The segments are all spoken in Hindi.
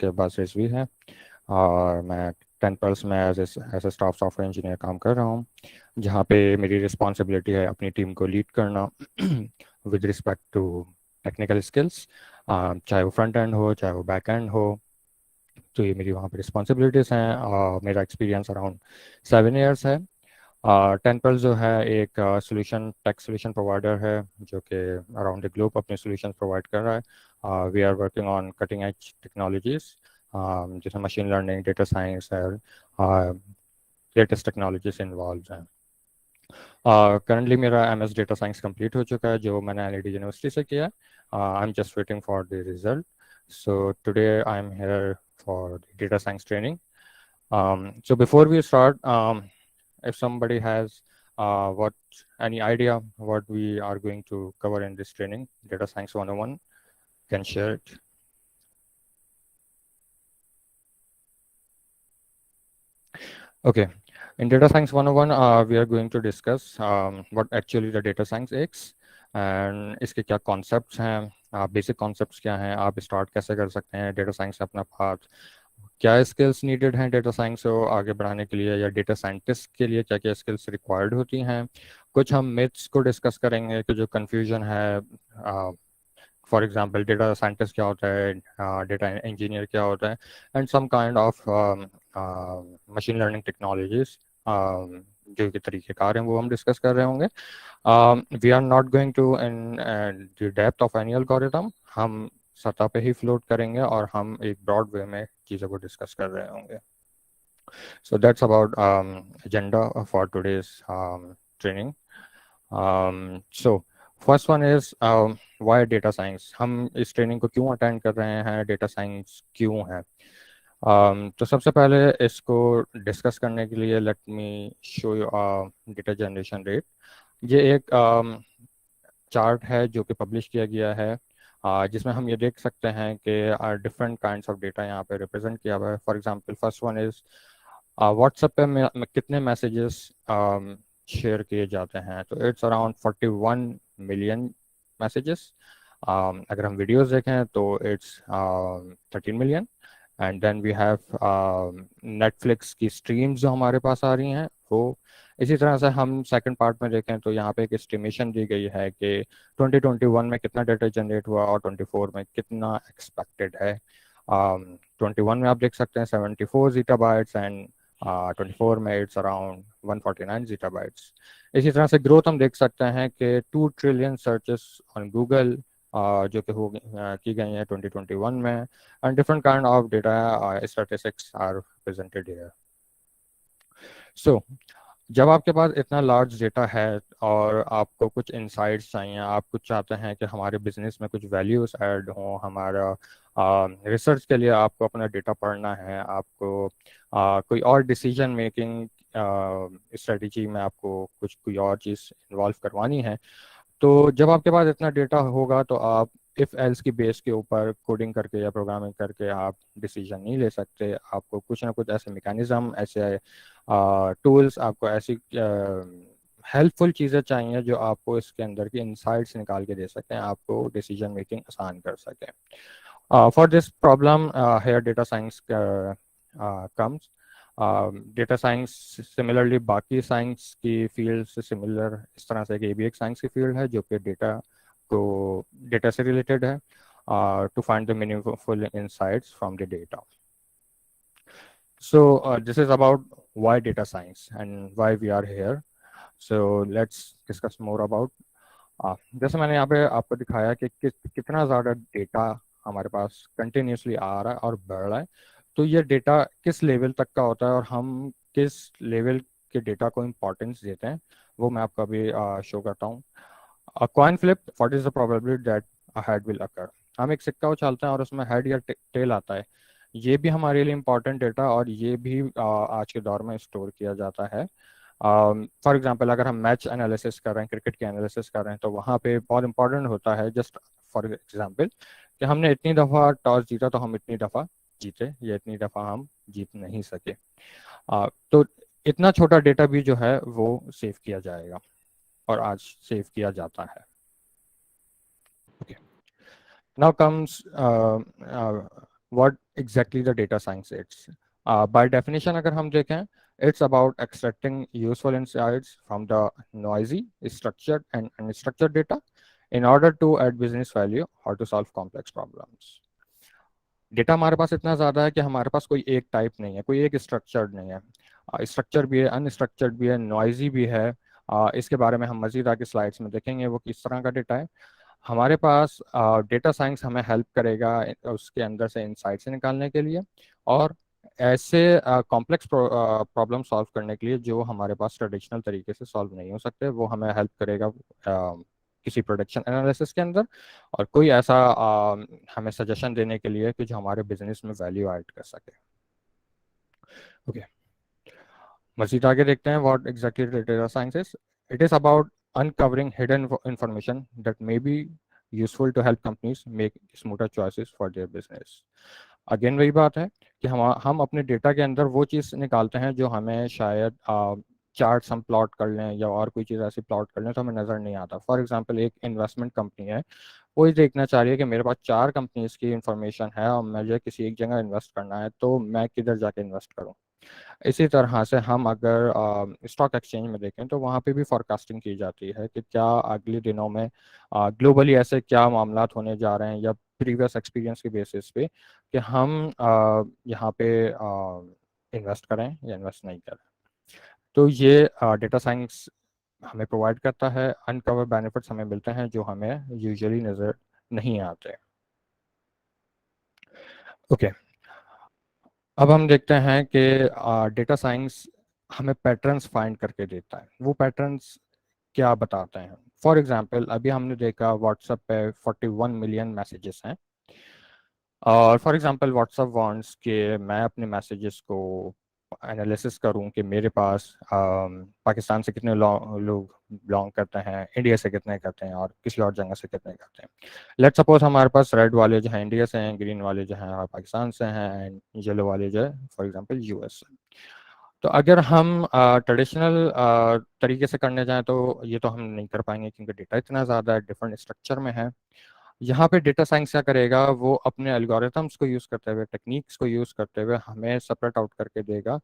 के पास रिजवी है और मैं 10 में as a staff software engineer काम कर रहा हूँ, जहाँ पे मेरी रिस्पॉन्सिबिलिटी है अपनी टीम को लीड करना with respect to technical skills, चाहे वो फ्रंट एंड हो चाहे वो बैक एंड हो। तो ये मेरी वहाँ पे रिस्पॉन्सिबिलिटीज़ हैं और मेरा एक्सपीरियंस अराउंड 7 ईयर्स है। 10 जो है एक टेक सोल्यूशन प्रोवाइडर है जो कि अराउंड द ग्लोब अपने सोल्यूशन प्रोवाइड कर रहा है। We are working on cutting edge technologies जिसमें मशीन लर्निंग, डेटा साइंस है, लेटेस्ट टेक्नोलॉजीज इन्वॉल्व हैं। करंटली मेरा MS डेटा साइंस कंप्लीट हो चुका है जो मैंने NIT यूनिवर्सिटी से किया है। I am just waiting for the result. So today I am here for data science training. So before we start, if somebody has what any idea what we are going to cover in this training, Data Science 101, can share it. Okay, in Data Science 101, we are going to discuss what actually the data science is and इसके क्या concepts हैं, basic concepts क्या हैं, आप start कैसे कर सकते हैं data science से अपना path, क्या स्किल्स नीडेड हैं डेटा साइंस को आगे बढ़ाने के लिए या डेटा साइंटिस्ट के लिए क्या क्या स्किल्स रिक्वायर्ड होती हैं। कुछ हम मिथ्स को डिस्कस करेंगे कि जो कंफ्यूजन है, फॉर एग्जांपल डेटा साइंटिस्ट क्या होता है, डेटा इंजीनियर क्या होता है, and some kind of machine learning technologies जो कि तरीक़ेकार हैं वो हम डिस्कस कर रहे होंगे। We are not going to in the depth of any algorithm, हम सतह पे ही फ्लोट करेंगे और हम एक ब्रॉड वे में चीज़ों को डिस्कस कर रहे होंगे। So that's about agenda for today's training. So first one is why data science, हम इस ट्रेनिंग को क्यों अटेंड कर रहे हैं, डेटा साइंस क्यों है। तो सबसे पहले इसको डिस्कस करने के लिए let me show you data generation rate. ये एक चार्ट है जो कि पब्लिश किया गया है, जिसमें हम ये देख सकते हैं कि डिफरेंट काइंड्स ऑफ डेटा यहाँ पे रिप्रेजेंट किया हुआ है। For example first one is WhatsApp पे कितने मैसेजेस शेयर किए जाते हैं, तो इट्स अराउंड 41 मिलियन मैसेजेस। अगर हम वीडियोस देखें तो it's 13 million. And then we have Netflix की स्ट्रीम्स जो हमारे पास आ रही हैं वो। इसी तरह से हम सेकंड पार्ट में देखें तो यहाँ पे एक एस्टिमेशन दी गई है कि 2021 में कितना डाटा जनरेट हुआ और 24 में कितना एक्सपेक्टेड है। 21 में आप देख सकते हैं 74 ज़ीटाबाइट्स एंड 24 में इट्स अराउंड 149 ज़ीटाबाइट्स। इसी तरह से ग्रोथ हम देख सकते हैं कि 2 ट्रिलियन सर्चेस ऑन गूगल जो कि की गई हैं 2021 में, and different kind of data statistics are presented here. So जब आपके पास इतना लार्ज डेटा है और आपको कुछ इंसाइट्स चाहिए, आप कुछ चाहते हैं कि हमारे बिजनेस में कुछ वैल्यूज ऐड हों, हमारा रिसर्च के लिए आपको अपना डेटा पढ़ना है, आपको कोई और डिसीजन मेकिंग स्ट्रेटजी में आपको कुछ कोई और चीज़ इन्वॉल्व करवानी है, तो जब आपके पास इतना डेटा होगा तो आप इफ़ एल्स की बेस के ऊपर कोडिंग करके या प्रोग्रामिंग करके आप डिसीजन नहीं ले सकते। आपको कुछ ना कुछ ऐसे मैकेनिज्म, ऐसे टूल्स, आपको ऐसी हेल्पफुल चीज़ें चाहिए जो आपको इसके अंदर की इंसाइट्स निकाल के दे सकें, आपको डिसीजन मेकिंग आसान कर सकें। For this problem here data science comes. Data science similarly बाकी साइंस की फील्ड से सिमिलर इस तरह से ये भी एक साइंस की फील्ड है जो कि डेटा से रिलेटेड है, to find the meaningful insights from the data. So this is about why data science and why we are here. So let's discuss more about जैसे मैंने यहाँ पे आपको दिखाया कि कितना ज़्यादा डेटा हमारे पास कंटिन्यूसली आ रहा है और बढ़ रहा है। तो ये डेटा किस लेवल तक का होता है और हम किस लेवल के डेटा को इम्पोर्टेंस देते हैं वो मैं आपको अभी शो करता हूँ। Coin flip, what is the probability that a head will occur. हम एक सिक्का उछालते हैं और उसमें हेड या टेल आता है। ये भी हमारे लिए इम्पोर्टेंट डेटा और ये भी आज के दौर में स्टोर किया जाता है। फॉर एग्जांपल अगर हम मैच एनालिसिस कर रहे हैं, क्रिकेट की एनालिसिस कर रहे हैं, तो वहाँ पे बहुत इंपॉर्टेंट होता है जस्ट फॉर एग्जांपल कि हमने इतनी दफ़ा टॉस जीता तो हम इतनी दफ़ा जीते या इतनी दफ़ा हम जीत नहीं सके। तो इतना छोटा डेटा भी जो है वो सेव किया जाएगा और आज सेव किया जाता है। Okay. Now comes what exactly the data science it's by definition अगर हम देखें, it's about extracting useful insights from the noisy structured and unstructured data in order to add business value or to solve complex problems. Data हमारे पास इतना ज़्यादा है कि हमारे पास कोई एक टाइप नहीं है, कोई एक स्ट्रक्चर्ड नहीं है, स्ट्रक्चर भी है, अनस्ट्रक्चर्ड भी है, नॉइजी भी है। इसके बारे में हम मज़ीद आगे स्लाइड्स में देखेंगे वो किस तरह का डेटा है। हमारे पास डेटा साइंस हमें हेल्प करेगा उसके अंदर से इंसाइट्स निकालने के लिए, और ऐसे कॉम्प्लेक्स प्रॉब्लम सॉल्व करने के लिए जो हमारे पास ट्रेडिशनल तरीके से सॉल्व नहीं हो सकते, वो हमें हेल्प करेगा किसी प्रोडक्शन एनालिसिस के अंदर, और कोई ऐसा हमें सजेशन देने के लिए कि जो हमारे बिजनेस में वैल्यू ऐड कर सके। ओके, मजीद आगे देखते हैं what exactly data science is. It is about uncovering hidden information that may be useful to help companies make smoother choices for their business. Again वही बात है कि हम अपने डेटा के अंदर वो चीज़ निकालते हैं जो हमें शायद चार्ट्स हम प्लॉट कर लें या और कोई चीज़ ऐसी प्लॉट कर लें तो हमें नज़र नहीं आता। फॉर एग्जांपल, एक इन्वेस्टमेंट कंपनी है, वो ये देखना चाह रही है कि मेरे पास चार कंपनीज की इंफॉर्मेशन है और मुझे किसी एक जगह इन्वेस्ट करना है, तो मैं किधर जाके इन्वेस्ट करूं। इसी तरह से हम अगर स्टॉक एक्सचेंज में देखें तो वहाँ पे भी फॉरकास्टिंग की जाती है कि क्या अगले दिनों में ग्लोबली ऐसे क्या मामलात होने जा रहे हैं, या प्रीवियस एक्सपीरियंस के बेसिस पे कि हम यहाँ पे इन्वेस्ट करें या इन्वेस्ट नहीं करें। तो ये डेटा साइंस हमें प्रोवाइड करता है, अनकवर बेनिफिट्स हमें मिलते हैं जो हमें यूजुअली नज़र नहीं आते। ओके, अब हम देखते हैं कि डेटा साइंस हमें पैटर्न्स फाइंड करके देता है। वो पैटर्न्स क्या बताते हैं? फॉर एग्जांपल, अभी हमने देखा व्हाट्सएप पे 41 मिलियन मैसेजेस हैं, और फॉर एग्जांपल व्हाट्सएप वांट्स कि मैं अपने मैसेजेस को एनालिसिस करूं कि मेरे पास पाकिस्तान से कितने लोग बिलोंग करते हैं, इंडिया से कितने करते हैं, और किसी और जगह से कितने करते हैं। लेट्स सपोज हमारे पास रेड वाले जो हैं इंडिया से हैं, ग्रीन वाले जो हैं पाकिस्तान से हैं, एंड येलो वाले जो है फॉर एग्जांपल यूएस से। तो अगर हम ट्रेडिशनल तरीके से करने जाएं तो ये तो हम नहीं कर पाएंगे क्योंकि डेटा इतना ज़्यादा है, डिफरेंट स्ट्रक्चर में है। यहाँ पे डेटा साइंस क्या करेगा, वो अपने एल्गोरिथम्स को यूज़ करते हुए, टेक्निक्स को यूज़ करते हुए हमें सेपरेट आउट करके देगा।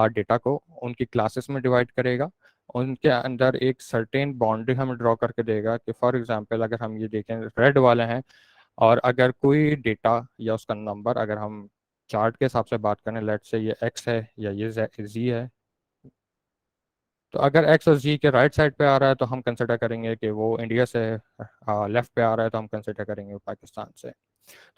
डेटा को उनकी क्लासेस में डिवाइड करेगा, उनके अंदर एक सर्टेन बाउंड्री हमें ड्रॉ करके देगा कि फॉर एग्जांपल अगर हम ये देखें रेड वाले हैं, और अगर कोई डेटा या उसका नंबर अगर हम चार्ट के हिसाब से बात करें, लेट से ये एक्स है या ये जी है, तो अगर एक्स और जी के राइट साइड पे आ रहा है तो हम कंसिडर करेंगे कि वो इंडिया से है, लेफ्ट पे आ रहा है तो हम कंसिडर करेंगे वो पाकिस्तान से।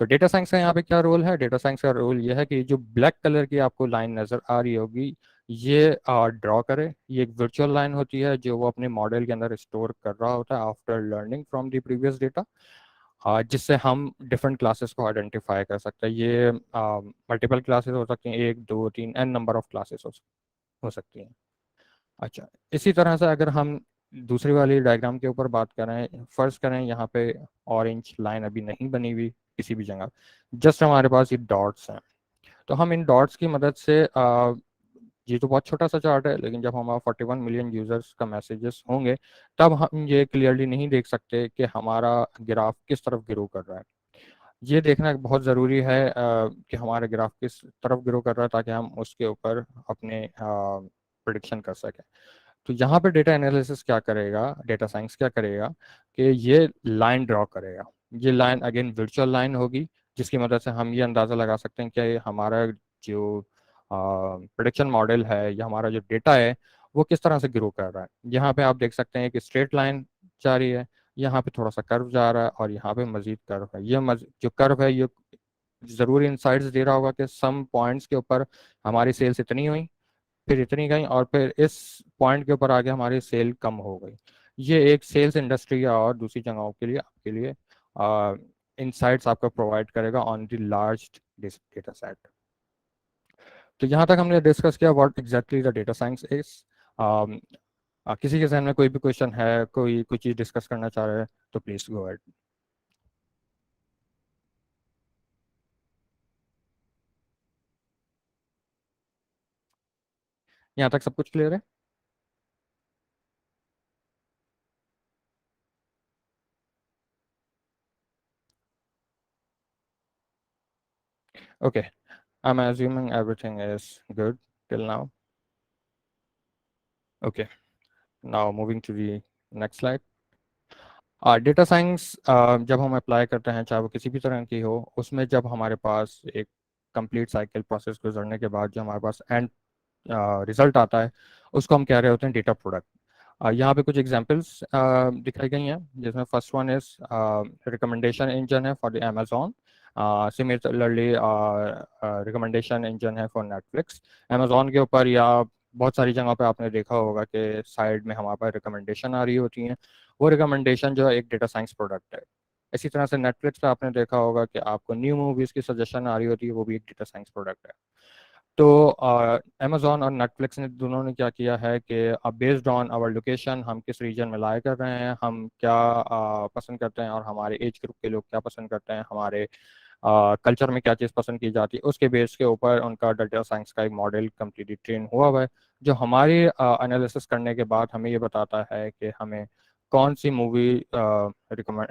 तो डेटा साइंस का यहाँ पे क्या रोल है? डेटा साइंस का रोल ये है कि जो ब्लैक कलर की आपको लाइन नजर आ रही होगी, ये ड्रॉ करे। ये एक वर्चुअल लाइन होती है जो वो अपने मॉडल के अंदर स्टोर कर रहा होता है after learning from the previous data, जिससे हम डिफरेंट क्लासेस को आइडेंटिफाई कर सकते हैं। ये मल्टीपल क्लासेस हो सकती हैं, एक दो तीन एन नंबर ऑफ क्लासेस हो सकती हैं। अच्छा, इसी तरह से अगर हम दूसरी वाली डायग्राम के ऊपर बात करें, फर्ज करें यहाँ पे ऑरेंज लाइन अभी नहीं बनी हुई किसी भी जगह, जस्ट हमारे पास ये डॉट्स हैं। तो हम इन डॉट्स की मदद से ये तो बहुत छोटा सा चार्ट है, लेकिन जब हमारा 41 मिलियन यूजर्स का मैसेजेस होंगे तब हम ये क्लियरली नहीं देख सकते कि हमारा ग्राफ किस तरफ ग्रो कर रहा है। ये देखना बहुत ज़रूरी है कि हमारा ग्राफ किस तरफ ग्रो कर रहा है, ताकि हम उसके ऊपर अपने प्रिडिक्शन कर सकें। तो यहाँ पे डेटा एनालिसिस क्या करेगा, डेटा साइंस क्या करेगा कि ये लाइन ड्रॉ करेगा। ये लाइन अगेन वर्चुअल लाइन होगी, जिसकी मदद से हम ये अंदाज़ा लगा सकते हैं कि हमारा जो प्रोडिक्शन मॉडल है या हमारा जो डेटा है वो किस तरह से ग्रो कर रहा है। यहाँ पे आप देख सकते हैं कि स्ट्रेट लाइन जा रही है, यहाँ पे थोड़ा सा कर्व जा रहा है, और यहाँ पे मजीद कर्व है। ये जो कर्व है ये ज़रूरी इंसाइट्स दे रहा होगा कि सम पॉइंट्स के ऊपर हमारी सेल्स इतनी हुई, फिर इतनी गई, और फिर इस पॉइंट के ऊपर आगे हमारी सेल कम हो गई। ये एक सेल्स इंडस्ट्री या और दूसरी जगहों के लिए आपके लिए इंसाइट्स आपको प्रोवाइड करेगा on the large data set. तो यहाँ तक हमने डिस्कस किया what exactly the data science is. किसी के जहन में कोई भी क्वेश्चन है, कोई कोई चीज़ डिस्कस करना चाह रहे हैं तो प्लीज गो अहेड। यहाँ तक सब कुछ क्लियर है? Okay, I'm assuming everything is good till now. Okay, now moving to the next slide. Data science जब हम अप्लाई करते हैं, चाहे वो किसी भी तरह की हो, उसमें जब हमारे पास एक कंप्लीट साइकिल प्रोसेस गुजरने के बाद जो हमारे पास एंड रिजल्ट आता है, उसको हम कह रहे होते हैं डेटा प्रोडक्ट। यहाँ पे कुछ एग्जांपल्स दिखाई गई हैं, जिसमें first one is recommendation engine है for the Amazon. Similarly recommendation engine है फॉर नेटफ्लिक्स। अमेजोन के ऊपर या बहुत सारी जगहों पे आपने देखा होगा कि साइड में हमारे पास रिकमेंडेशन आ रही होती हैं। वो रिकमेंडेशन जो है एक डेटा साइंस प्रोडक्ट है। इसी तरह से नेटफ्लिक्स पे आपने देखा होगा कि आपको न्यू मूवीज की सजेशन आ रही होती है, वो भी एक डेटा साइंस प्रोडक्ट है। तो अमेजोन और नेटफ्लिक्स ने दोनों ने क्या किया है कि बेस्ड ऑन आवर लोकेशन, हम किस रीजन में लाया कर रहे हैं, हम क्या पसंद करते हैं और हमारे एज ग्रुप के लोग क्या पसंद करते हैं, हमारे कल्चर में क्या चीज़ पसंद की जाती है, उसके बेस के ऊपर उनका डेटा साइंस का एक मॉडल कम्प्लीटली ट्रेन हुआ हुआ है, जो हमारी एनालिसिस करने के बाद हमें ये बताता है कि हमें कौन सी मूवी रिकमेंड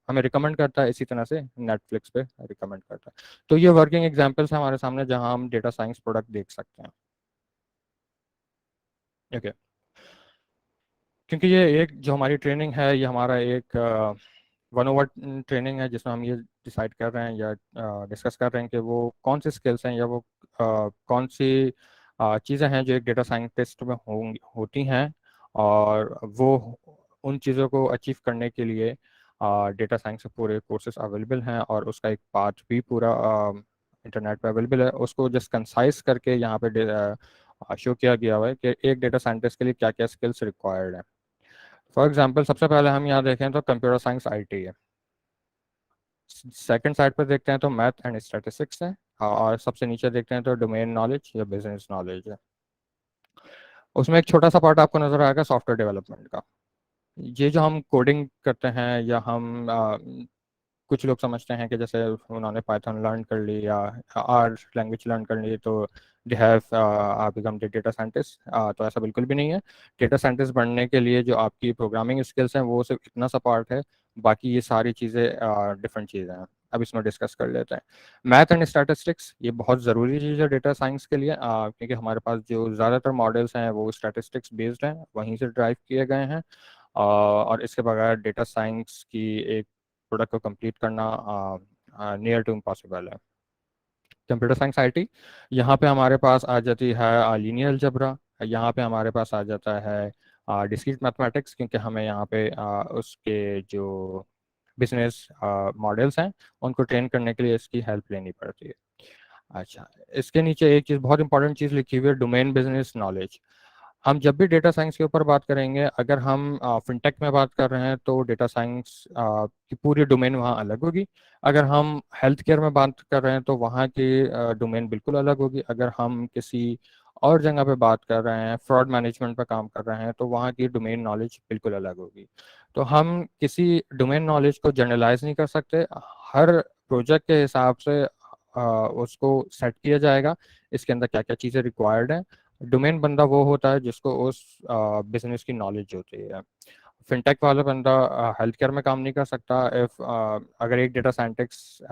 हमें रिकमेंड करता है, इसी तरह से नेटफ्लिक्स पे रिकमेंड करता है। तो ये वर्किंग एग्जांपल्स हैं हमारे सामने जहां हम डेटा साइंस प्रोडक्ट देख सकते हैं। ओके, क्योंकि ये एक जो हमारी ट्रेनिंग है, ये हमारा एक वन ओवर ट्रेनिंग है, जिसमें हम ये डिसाइड कर रहे हैं या डिस्कस कर रहे हैं कि वो कौन सी स्किल्स हैं या वो कौन सी चीज़ें हैं जो एक डेटा साइंटिस्ट में होंगी होती हैं, और वो उन चीज़ों को अचीव करने के लिए डेटा साइंस के पूरे कोर्सेज अवेलेबल हैं, और उसका एक पाथ भी पूरा इंटरनेट पे अवेलेबल है। उसको जस्ट कंसाइज करके यहाँ पे शो किया गया हुआ है कि एक डेटा साइंटिस्ट के लिए क्या क्या स्किल्स रिक्वायर्ड है। फॉर एग्जाम्पल, सबसे पहले हम यहाँ देखें तो कंप्यूटर साइंस आईटी है। सेकंड साइड पर देखते हैं तो मैथ एंड स्टैटिस्टिक्स है। और सबसे नीचे देखते हैं तो डोमेन नॉलेज या बिजनेस नॉलेज है। उसमें एक छोटा सा पार्ट आपको नजर आएगा सॉफ्टवेयर डेवलपमेंट का। ये जो हम कोडिंग करते हैं या हम कुछ लोग समझते हैं कि जैसे उन्होंने पाइथन लर्न कर ली या आर लैंग्वेज लर्न कर ली तो they have become data scientist. तो ऐसा बिल्कुल भी नहीं है। डेटा साइंटिस्ट बनने के लिए जो आपकी प्रोग्रामिंग स्किल्स हैं वो सिर्फ इतना सा पार्ट है, बाकी ये सारी चीज़ें डिफरेंट चीज़ें हैं। अब इसमें डिस्कस कर लेते हैं। मैथ एंड स्टैटिस्टिक्स ये बहुत ज़रूरी चीज़ है डेटा साइंस के लिए, क्योंकि हमारे पास जो ज़्यादातर मॉडल्स हैं वो स्टैटिस्टिक्स बेस्ड हैं, वहीं से ड्राइव किए गए हैं। और इसके बगैर डेटा साइंस की एक प्रोडक्ट को कंप्लीट करना नियर टू इम्पॉसिबल है। कंप्यूटर साइंस आईटी, यहाँ पे हमारे पास आ जाती है लीनियर अलजेब्रा। यहाँ पे हमारे पास आ जाता है डिस्क्रीट मैथमेटिक्स, क्योंकि हमें यहाँ पे उसके जो बिजनेस मॉडल्स हैं उनको ट्रेन करने के लिए इसकी हेल्प लेनी पड़ती है। अच्छा, इसके नीचे एक चीज़ बहुत इंपॉर्टेंट चीज़ लिखी हुई है, डोमेन बिजनेस नॉलेज। हम जब भी डेटा साइंस के ऊपर बात करेंगे, अगर हम फिनटेक में बात कर रहे हैं तो डेटा साइंस की पूरी डोमेन वहाँ अलग होगी। अगर हम हेल्थ केयर में बात कर रहे हैं तो वहाँ की डोमेन बिल्कुल अलग होगी। अगर हम किसी और जगह पे बात कर रहे हैं, फ्रॉड मैनेजमेंट पे काम कर रहे हैं, तो वहाँ की डोमेन नॉलेज बिल्कुल अलग होगी। तो हम किसी डोमेन नॉलेज को जनरलाइज नहीं कर सकते। हर प्रोजेक्ट के हिसाब से उसको सेट किया जाएगा, इसके अंदर क्या क्या चीज़ें रिक्वायर्ड है। डोमेन बंदा वो होता है जिसको उस बिजनेस की नॉलेज होती है। फिनटेक वाला बंदा हेल्थ केयर में काम नहीं कर सकता। इफ अगर एक डेटा साइंटिस्ट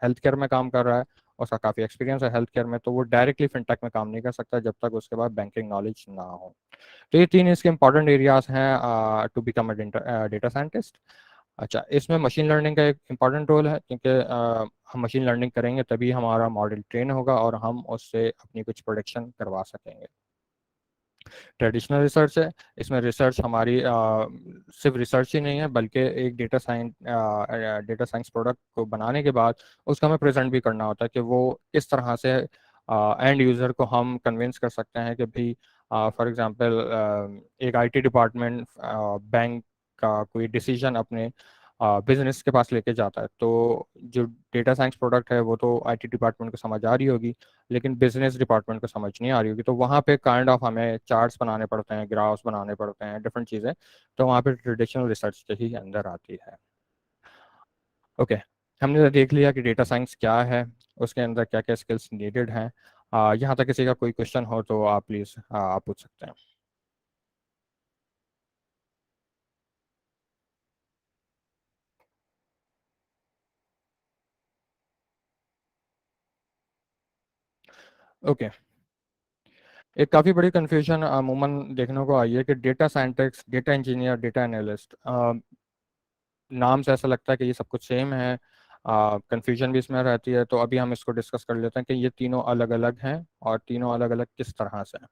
हेल्थ केयर में काम कर रहा है, उसका काफ़ी एक्सपीरियंस है हेल्थ केयर में, तो वो डायरेक्टली फिनटेक में काम नहीं कर सकता जब तक उसके बाद बैंकिंग नॉलेज ना हो। तो ये तीन इसके इंपॉर्टेंट एरियाज हैं to become a data scientist. अच्छा, इसमें मशीन लर्निंग का एक इम्पॉर्टेंट रोल है, क्योंकि हम मशीन लर्निंग करेंगे तभी हमारा मॉडल ट्रेन होगा और हम उससे अपनी कुछ प्रोडिक्शन करवा सकेंगे। ट्रेडिशनल रिसर्च है। इसमें रिसर्च हमारी सिर्फ रिसर्च ही नहीं है, बल्कि एक डेटा साइंस प्रोडक्ट को बनाने के बाद उसका हमें प्रेजेंट भी करना होता है कि वो किस तरह से एंड यूज़र को हम कन्विंस कर सकते हैं कि भाई, फॉर एग्जांपल, एक आईटी डिपार्टमेंट बैंक का कोई डिसीजन अपने बिजनेस के पास लेके जाता है, तो जो डेटा साइंस प्रोडक्ट है वो तो आईटी डिपार्टमेंट को समझ आ रही होगी, लेकिन बिजनेस डिपार्टमेंट को समझ नहीं आ रही होगी। तो वहाँ पे काइंड ऑफ हमें चार्ट्स बनाने पड़ते हैं, ग्राफ्स बनाने पड़ते हैं, डिफरेंट चीज़ें। तो वहाँ पे ट्रेडिशनल रिसर्च के ही अंदर आती है। ओके, हमने देख लिया कि डेटा साइंस क्या है, उसके अंदर क्या क्या स्किल्स नीडेड हैं। यहाँ तक किसी का कोई क्वेश्चन हो तो आप प्लीज़ आप पूछ सकते हैं। ओके, एक काफ़ी बड़ी कन्फ्यूजन अमूमन देखने को आई है कि data scientist, data engineer, data analyst, नाम से ऐसा लगता है कि ये सब कुछ सेम है। कन्फ्यूजन भी इसमें रहती है, तो अभी हम इसको डिस्कस कर लेते हैं कि ये तीनों अलग अलग हैं और तीनों अलग अलग किस तरह से हैं।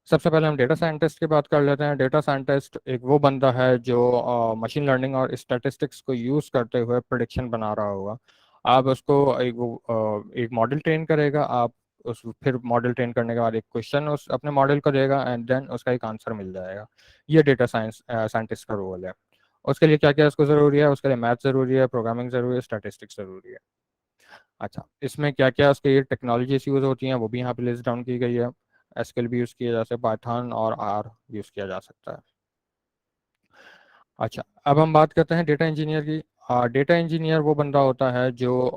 सबसे पहले हम डेटा साइंटिस्ट की बात कर लेते हैं। डेटा साइंटिस्ट एक वो बंदा है जो मशीन लर्निंग और स्टैटिस्टिक्स को यूज़ करते हुए प्रिडिक्शन बना रहा होगा। आप उसको एक मॉडल ट्रेन करेगा, आप उस फिर मॉडल ट्रेन करने के बाद एक क्वेश्चन उस अपने मॉडल को देगा एंड देन उसका एक आंसर मिल जाएगा। ये डेटा साइंटिस्ट का रोल है। उसके लिए क्या क्या उसको ज़रूरी है? उसके लिए मैथ ज़रूरी है, प्रोग्रामिंग ज़रूरी है, स्टैटिस्टिक्स ज़रूरी है। अच्छा, इसमें क्या क्या उसके टेक्नोलॉजीज यूज़ होती हैं वो भी यहाँ पे लिस्ट डाउन की गई है। एसक्यूएल भी यूज़ किया जा सकता है, पाइथन और आर यूज़ किया जा सकता है। अच्छा, अब हम बात करते हैं डेटा इंजीनियर की। डेटा इंजीनियर वो बंदा होता है जो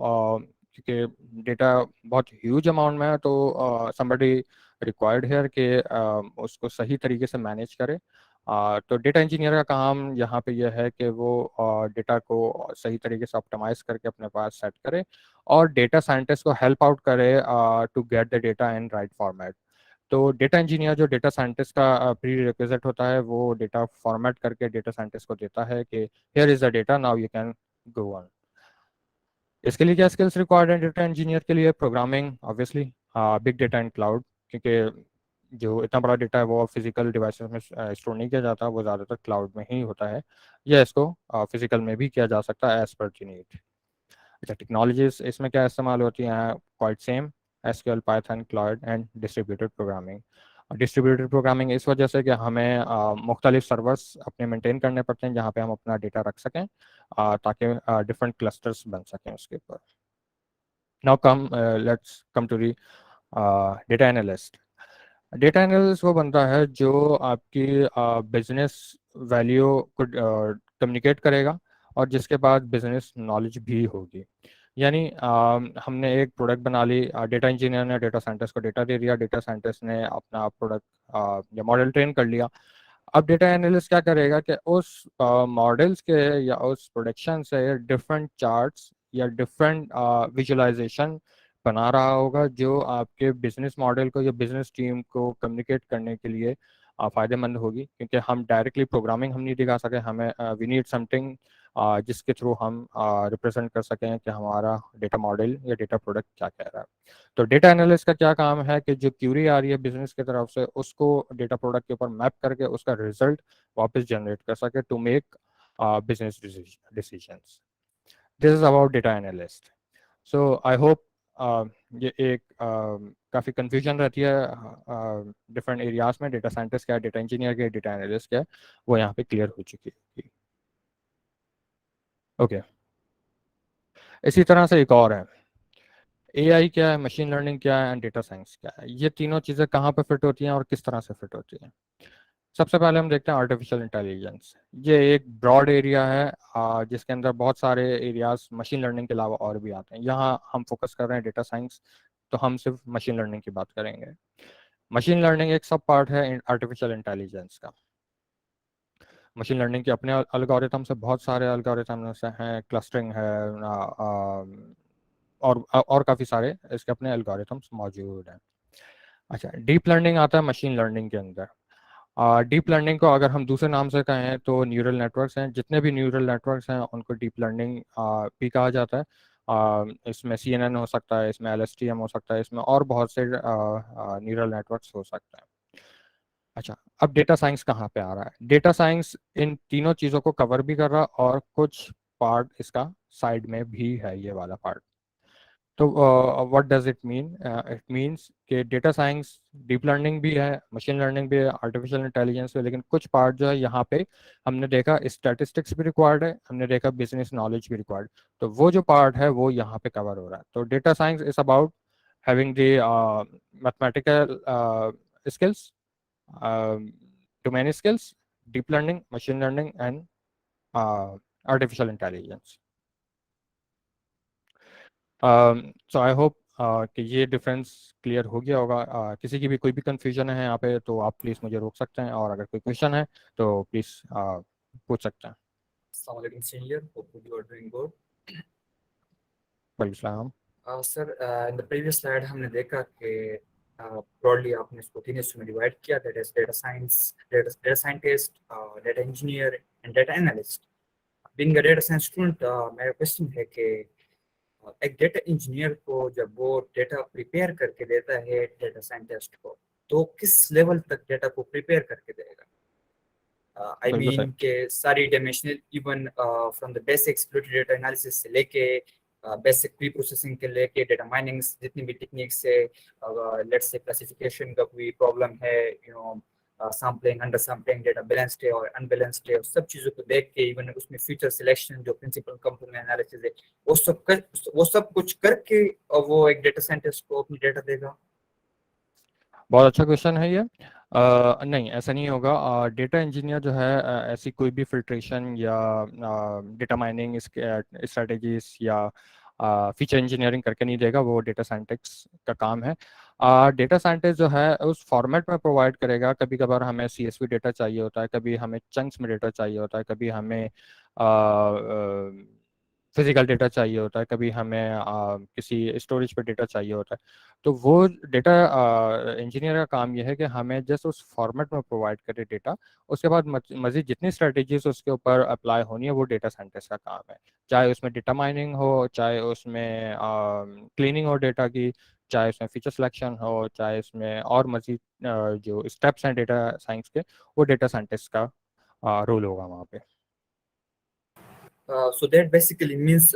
क्योंकि डेटा बहुत ह्यूज अमाउंट में है, तो समबडी रिक्वायर्ड हेयर कि उसको सही तरीके से मैनेज करे। तो डेटा इंजीनियर का काम यहाँ पे यह है कि वो डेटा को सही तरीके से ऑप्टिमाइज करके अपने पास सेट करे और डेटा साइंटिस्ट को हेल्प आउट करे to get the data in right format. तो डेटा इंजीनियर जो डेटा साइंटिस्ट का प्री रिक्विजिट होता है, वो डेटा फॉर्मेट करके डेटा साइंटिस्ट को देता है कि here is the data, now you can go on. इसके लिए क्या स्किल्स रिक्वायर्ड है डेटा इंजीनियर के लिए? Programming obviously, big data and cloud, क्योंकि जो इतना बड़ा डेटा है वो फिजिकल डिवाइसेस में स्टोर नहीं किया जाता, वो ज़्यादातर क्लाउड में ही होता है, या इसको फिजिकल में भी किया जा सकता है एज पर दी नीड। अच्छा, टेक्नोलॉजीज इसमें क्या इस्तेमाल होती हैं? Quite same, SQL, Python, cloud and distributed programming. Distributed programming इस वजह से कि हमें मुख्तलिफ सर्वर्स अपने मेंटेन करने पड़ते हैं जहाँ पे हम अपना डेटा रख सकें, ताकि डिफरेंट क्लस्टर्स बन सकें उसके ऊपर। Now come let's come to the data analyst. Data analyst वो बनता है जो आपकी बिजनेस वैल्यू को कम्युनिकेट करेगा और जिसके पास बिजनेस नॉलेज भी होगी। यानी हमने एक प्रोडक्ट बना ली, डेटा इंजीनियर ने डेटा साइंटिस्ट को डेटा दे दिया, डेटा साइंटिस्ट ने अपना प्रोडक्ट या मॉडल ट्रेन कर लिया। अब डेटा एनालिस्ट क्या करेगा कि उस मॉडल्स के या उस प्रोडक्शन से डिफरेंट चार्ट्स या डिफरेंट विजुअलाइजेशन बना रहा होगा, जो आपके बिजनेस मॉडल को या बिजनेस टीम को कम्युनिकेट करने के लिए फ़ायदेमंद होगी। क्योंकि हम डायरेक्टली प्रोग्रामिंग हम नहीं दिखा सके, हमें वी नीड समथिंग जिसके थ्रू हम रिप्रेजेंट कर सकें कि हमारा डेटा मॉडल या डेटा प्रोडक्ट क्या कह रहा है। तो डेटा एनालिस्ट का क्या काम है कि जो क्यूरी आ रही है बिजनेस की तरफ से, उसको डेटा प्रोडक्ट के ऊपर मैप करके उसका रिजल्ट वापस जनरेट कर सके to make business decisions. This is about data analyst. So I hope ये एक काफ़ी कंफ्यूजन रहती है डिफरेंट एरियाज में, डेटा साइंटिस्ट क्या है, डेटा इंजीनियर क्या है, डेटा एनालिस्ट क्या है, वो यहाँ पे क्लियर हो चुकी है। ओके, इसी तरह से एक और है, एआई क्या है, मशीन लर्निंग क्या है एंड डेटा साइंस क्या है। ये तीनों चीज़ें कहाँ पे फिट होती हैं और किस तरह से फिट होती हैं? सबसे पहले हम देखते हैं आर्टिफिशियल इंटेलिजेंस। ये एक ब्रॉड एरिया है जिसके अंदर बहुत सारे एरियाज मशीन लर्निंग के अलावा और भी आते हैं। यहाँ हम फोकस कर रहे हैं डेटा साइंस, तो हम सिर्फ मशीन लर्निंग की बात करेंगे। मशीन लर्निंग एक सब पार्ट है आर्टिफिशियल इंटेलिजेंस का। मशीन लर्निंग के अपने अलगोरिथम्स है, बहुत सारे अलगोरिथम्स हैं, क्लस्टरिंग है, और काफ़ी सारे इसके अपने अलगोरिथम्स मौजूद हैं। अच्छा, डीप लर्निंग आता है मशीन लर्निंग के अंदर। डीप लर्निंग को अगर हम दूसरे नाम से कहें तो न्यूरल नेटवर्क्स हैं, जितने भी न्यूरल नेटवर्क्स हैं उनको डीप लर्निंग भी कहा जाता है। इसमें सीएनएन हो सकता है, इसमें एलएसटीएम हो सकता है, इसमें और बहुत से न्यूरल नेटवर्क्स हो सकते हैं। अच्छा, अब डेटा साइंस कहाँ पे आ रहा है? डेटा साइंस इन तीनों चीज़ों को कवर भी कर रहा है और कुछ पार्ट इसका साइड में भी है, ये वाला पार्ट। तो what does it mean? It means कि डेटा साइंस डीप लर्निंग भी है, मशीन लर्निंग भी है, आर्टिफिशियल इंटेलिजेंस भी है, लेकिन कुछ पार्ट जो है यहाँ पे हमने देखा स्टैटिस्टिक्स भी रिक्वायर्ड है, हमने देखा बिजनेस नॉलेज भी रिक्वायर्ड। तो वो जो पार्ट है वो यहाँ पे कवर हो रहा है। तो data science is about having the mathematical skills, domain skills, deep learning, machine learning, and artificial intelligence. So I hope कि ये डिफरेंस क्लियर हो गया होगा। किसी की भी कोई भी कंफ्यूजन है यहाँ पे तो आप प्लीज़ मुझे रोक सकते हैं, और अगर कोई क्वेश्चन है तो प्लीज़ पूछ सकते हैं। Assalamualaikum senior, hopefully you are doing good. वालेकुम सलाम। Sir, in the previous slide हमने देखा कि ब्रॉडली आपने इसको तीन हिस्सों में डिवाइड किया, that is data science, data scientist, data engineer and data analyst. Being a data science student, मेरा क्वेश्चन है कि एक डेटा इंजीनियर को जब वो डेटा प्रिपेयर करके देता है डेटा साइंटिस्ट को, तो किस लेवल तक डेटा को प्रिपेयर करके देगा? आई बिल्कुल सही। मीन के सारी dimensional, even from the basic exploratory data analysis से लेके बेसिक प्री प्रोसेसिंग के लेके डेटा माइनिंग, जितनी भी टेक्निक्स है, लेट्स से क्लासिफिकेशन का कोई प्रॉब्लम है, sampling, under sampling, data balanced है और अनबैलेंस्ड है, सब चीज़ों को देख के, इवन उसमें फीचर सिलेक्शन जो प्रिंसिपल कंपोनेंट एनालिसिस है, वो सब कुछ करके वो एक डेटा साइंटिस्ट को अपनी डेटा देगा। बहुत अच्छा क्वेश्चन है ये। नहीं, ऐसा नहीं होगा। डेटा इंजीनियर जो है ऐसी कोई भी फिल्ट्रेशन या डेटा माइनिंग स्ट्रेटेजीज या फीचर इंजीनियरिंग करके नहीं देगा। वो डेटा साइंटिस्ट का काम है। डेटा साइंटिस्ट जो है उस फॉर्मेट में प्रोवाइड करेगा। कभी कभार हमें सीएसवी डेटा चाहिए होता है, कभी हमें चंक्स में डेटा चाहिए होता है, कभी हमें फिजिकल डेटा चाहिए होता है, कभी हमें किसी स्टोरेज पे डेटा चाहिए होता है। तो वो डेटा इंजीनियर का काम यह है कि हमें जस्ट उस फॉर्मेट में प्रोवाइड करे डेटा। उसके बाद मजीद जितनी स्ट्रेटेजीज उसके ऊपर अप्लाई होनी है वो डेटा साइंटिस्ट का काम है। चाहे उसमें डेटा माइनिंग हो, चाहे उसमें क्लीनिंग हो डेटा की, चाहे उसमें फीचर सिलेक्शन हो, चाहे उसमें और मजीद जो स्टेप्स हैं डेटा साइंस के, वो डेटा साइंटिस्ट का रोल होगा वहाँ पे। So that basically means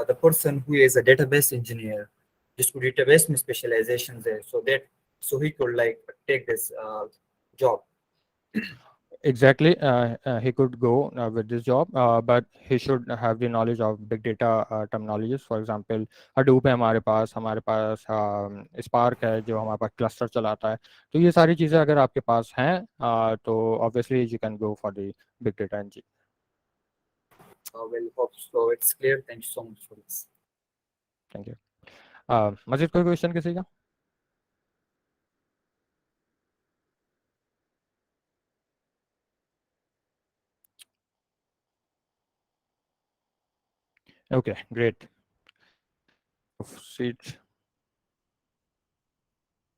the person who is a database engineer, जिसको database में specializations है, so he could like take this job. Exactly, he could go with this job, but he should have the knowledge of big data terminologies. For example, Hadoop है हमारे पास Spark है जो हमारे पास क्लस्टर चलाता है। तो ये सारी चीज़ें अगर आपके पास हैं तो obviously you can go for the big data engineer. Well, hope so. It's clear. Thank you so much for this. Thank you. मजीद कोई क्वेश्चन किसी का? Okay, great. Proceed.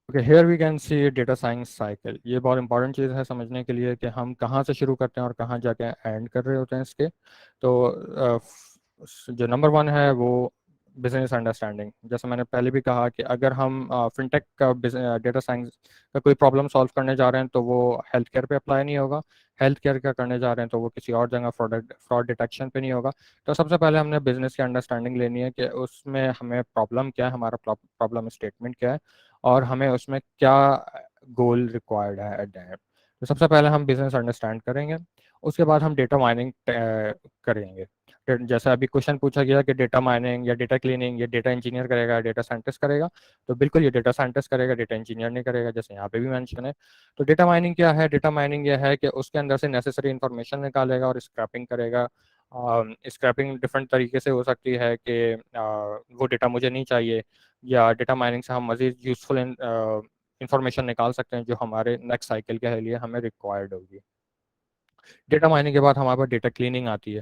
Okay, here we can see data science cycle. ये बहुत इंपॉर्टेंट चीज़ है समझने के लिए कि हम कहाँ से शुरू करते हैं और कहाँ जाके एंड कर रहे होते हैं इसके। तो जो नंबर वन है वो बिजनेस अंडरस्टैंडिंग। जैसे मैंने पहले भी कहा कि अगर हम फिनटेक का डेटा साइंस का कोई प्रॉब्लम सॉल्व करने जा रहे हैं तो वो हेल्थ केयर पे अप्लाई नहीं होगा। हेल्थ केयर का करने जा रहे हैं तो वो किसी और जगह फ्रॉड डिटेक्शन पे नहीं होगा। तो सबसे पहले हमने बिजनेस की अंडरस्टैंडिंग लेनी है कि उसमें हमें प्रॉब्लम क्या है, हमारा प्रॉब्लम स्टेटमेंट क्या है, और हमें उसमें क्या गोल रिक्वायर्ड है एट द एंड। तो सबसे पहले हम बिजनेस अंडरस्टैंड करेंगे, उसके बाद हम डेटा माइनिंग करेंगे। जैसा अभी क्वेश्चन पूछा गया कि डेटा माइनिंग या डेटा क्लीनिंग ये डेटा इंजीनियर करेगा, डेटा साइंटिस्ट करेगा, तो बिल्कुल ये डेटा साइंटिस्ट करेगा, डेटा इंजीनियर नहीं करेगा, जैसे यहाँ पे भी मेंशन है। तो डेटा माइनिंग क्या है? डेटा माइनिंग ये है कि उसके अंदर से नेसेसरी इंफॉर्मेशन निकालेगा और स्क्रैपिंग करेगा। स्क्रैपिंग डिफरेंट तरीके से हो सकती है कि वो डेटा मुझे नहीं चाहिए, या डेटा माइनिंग से हम मजीद यूजफुल इंफॉर्मेशन निकाल सकते हैं जो हमारे नेक्स्ट साइकिल के लिए हमें रिक्वायर्ड होगी। डेटा माइनिंग के बाद हमारे पास डेटा क्लीनिंग आती है।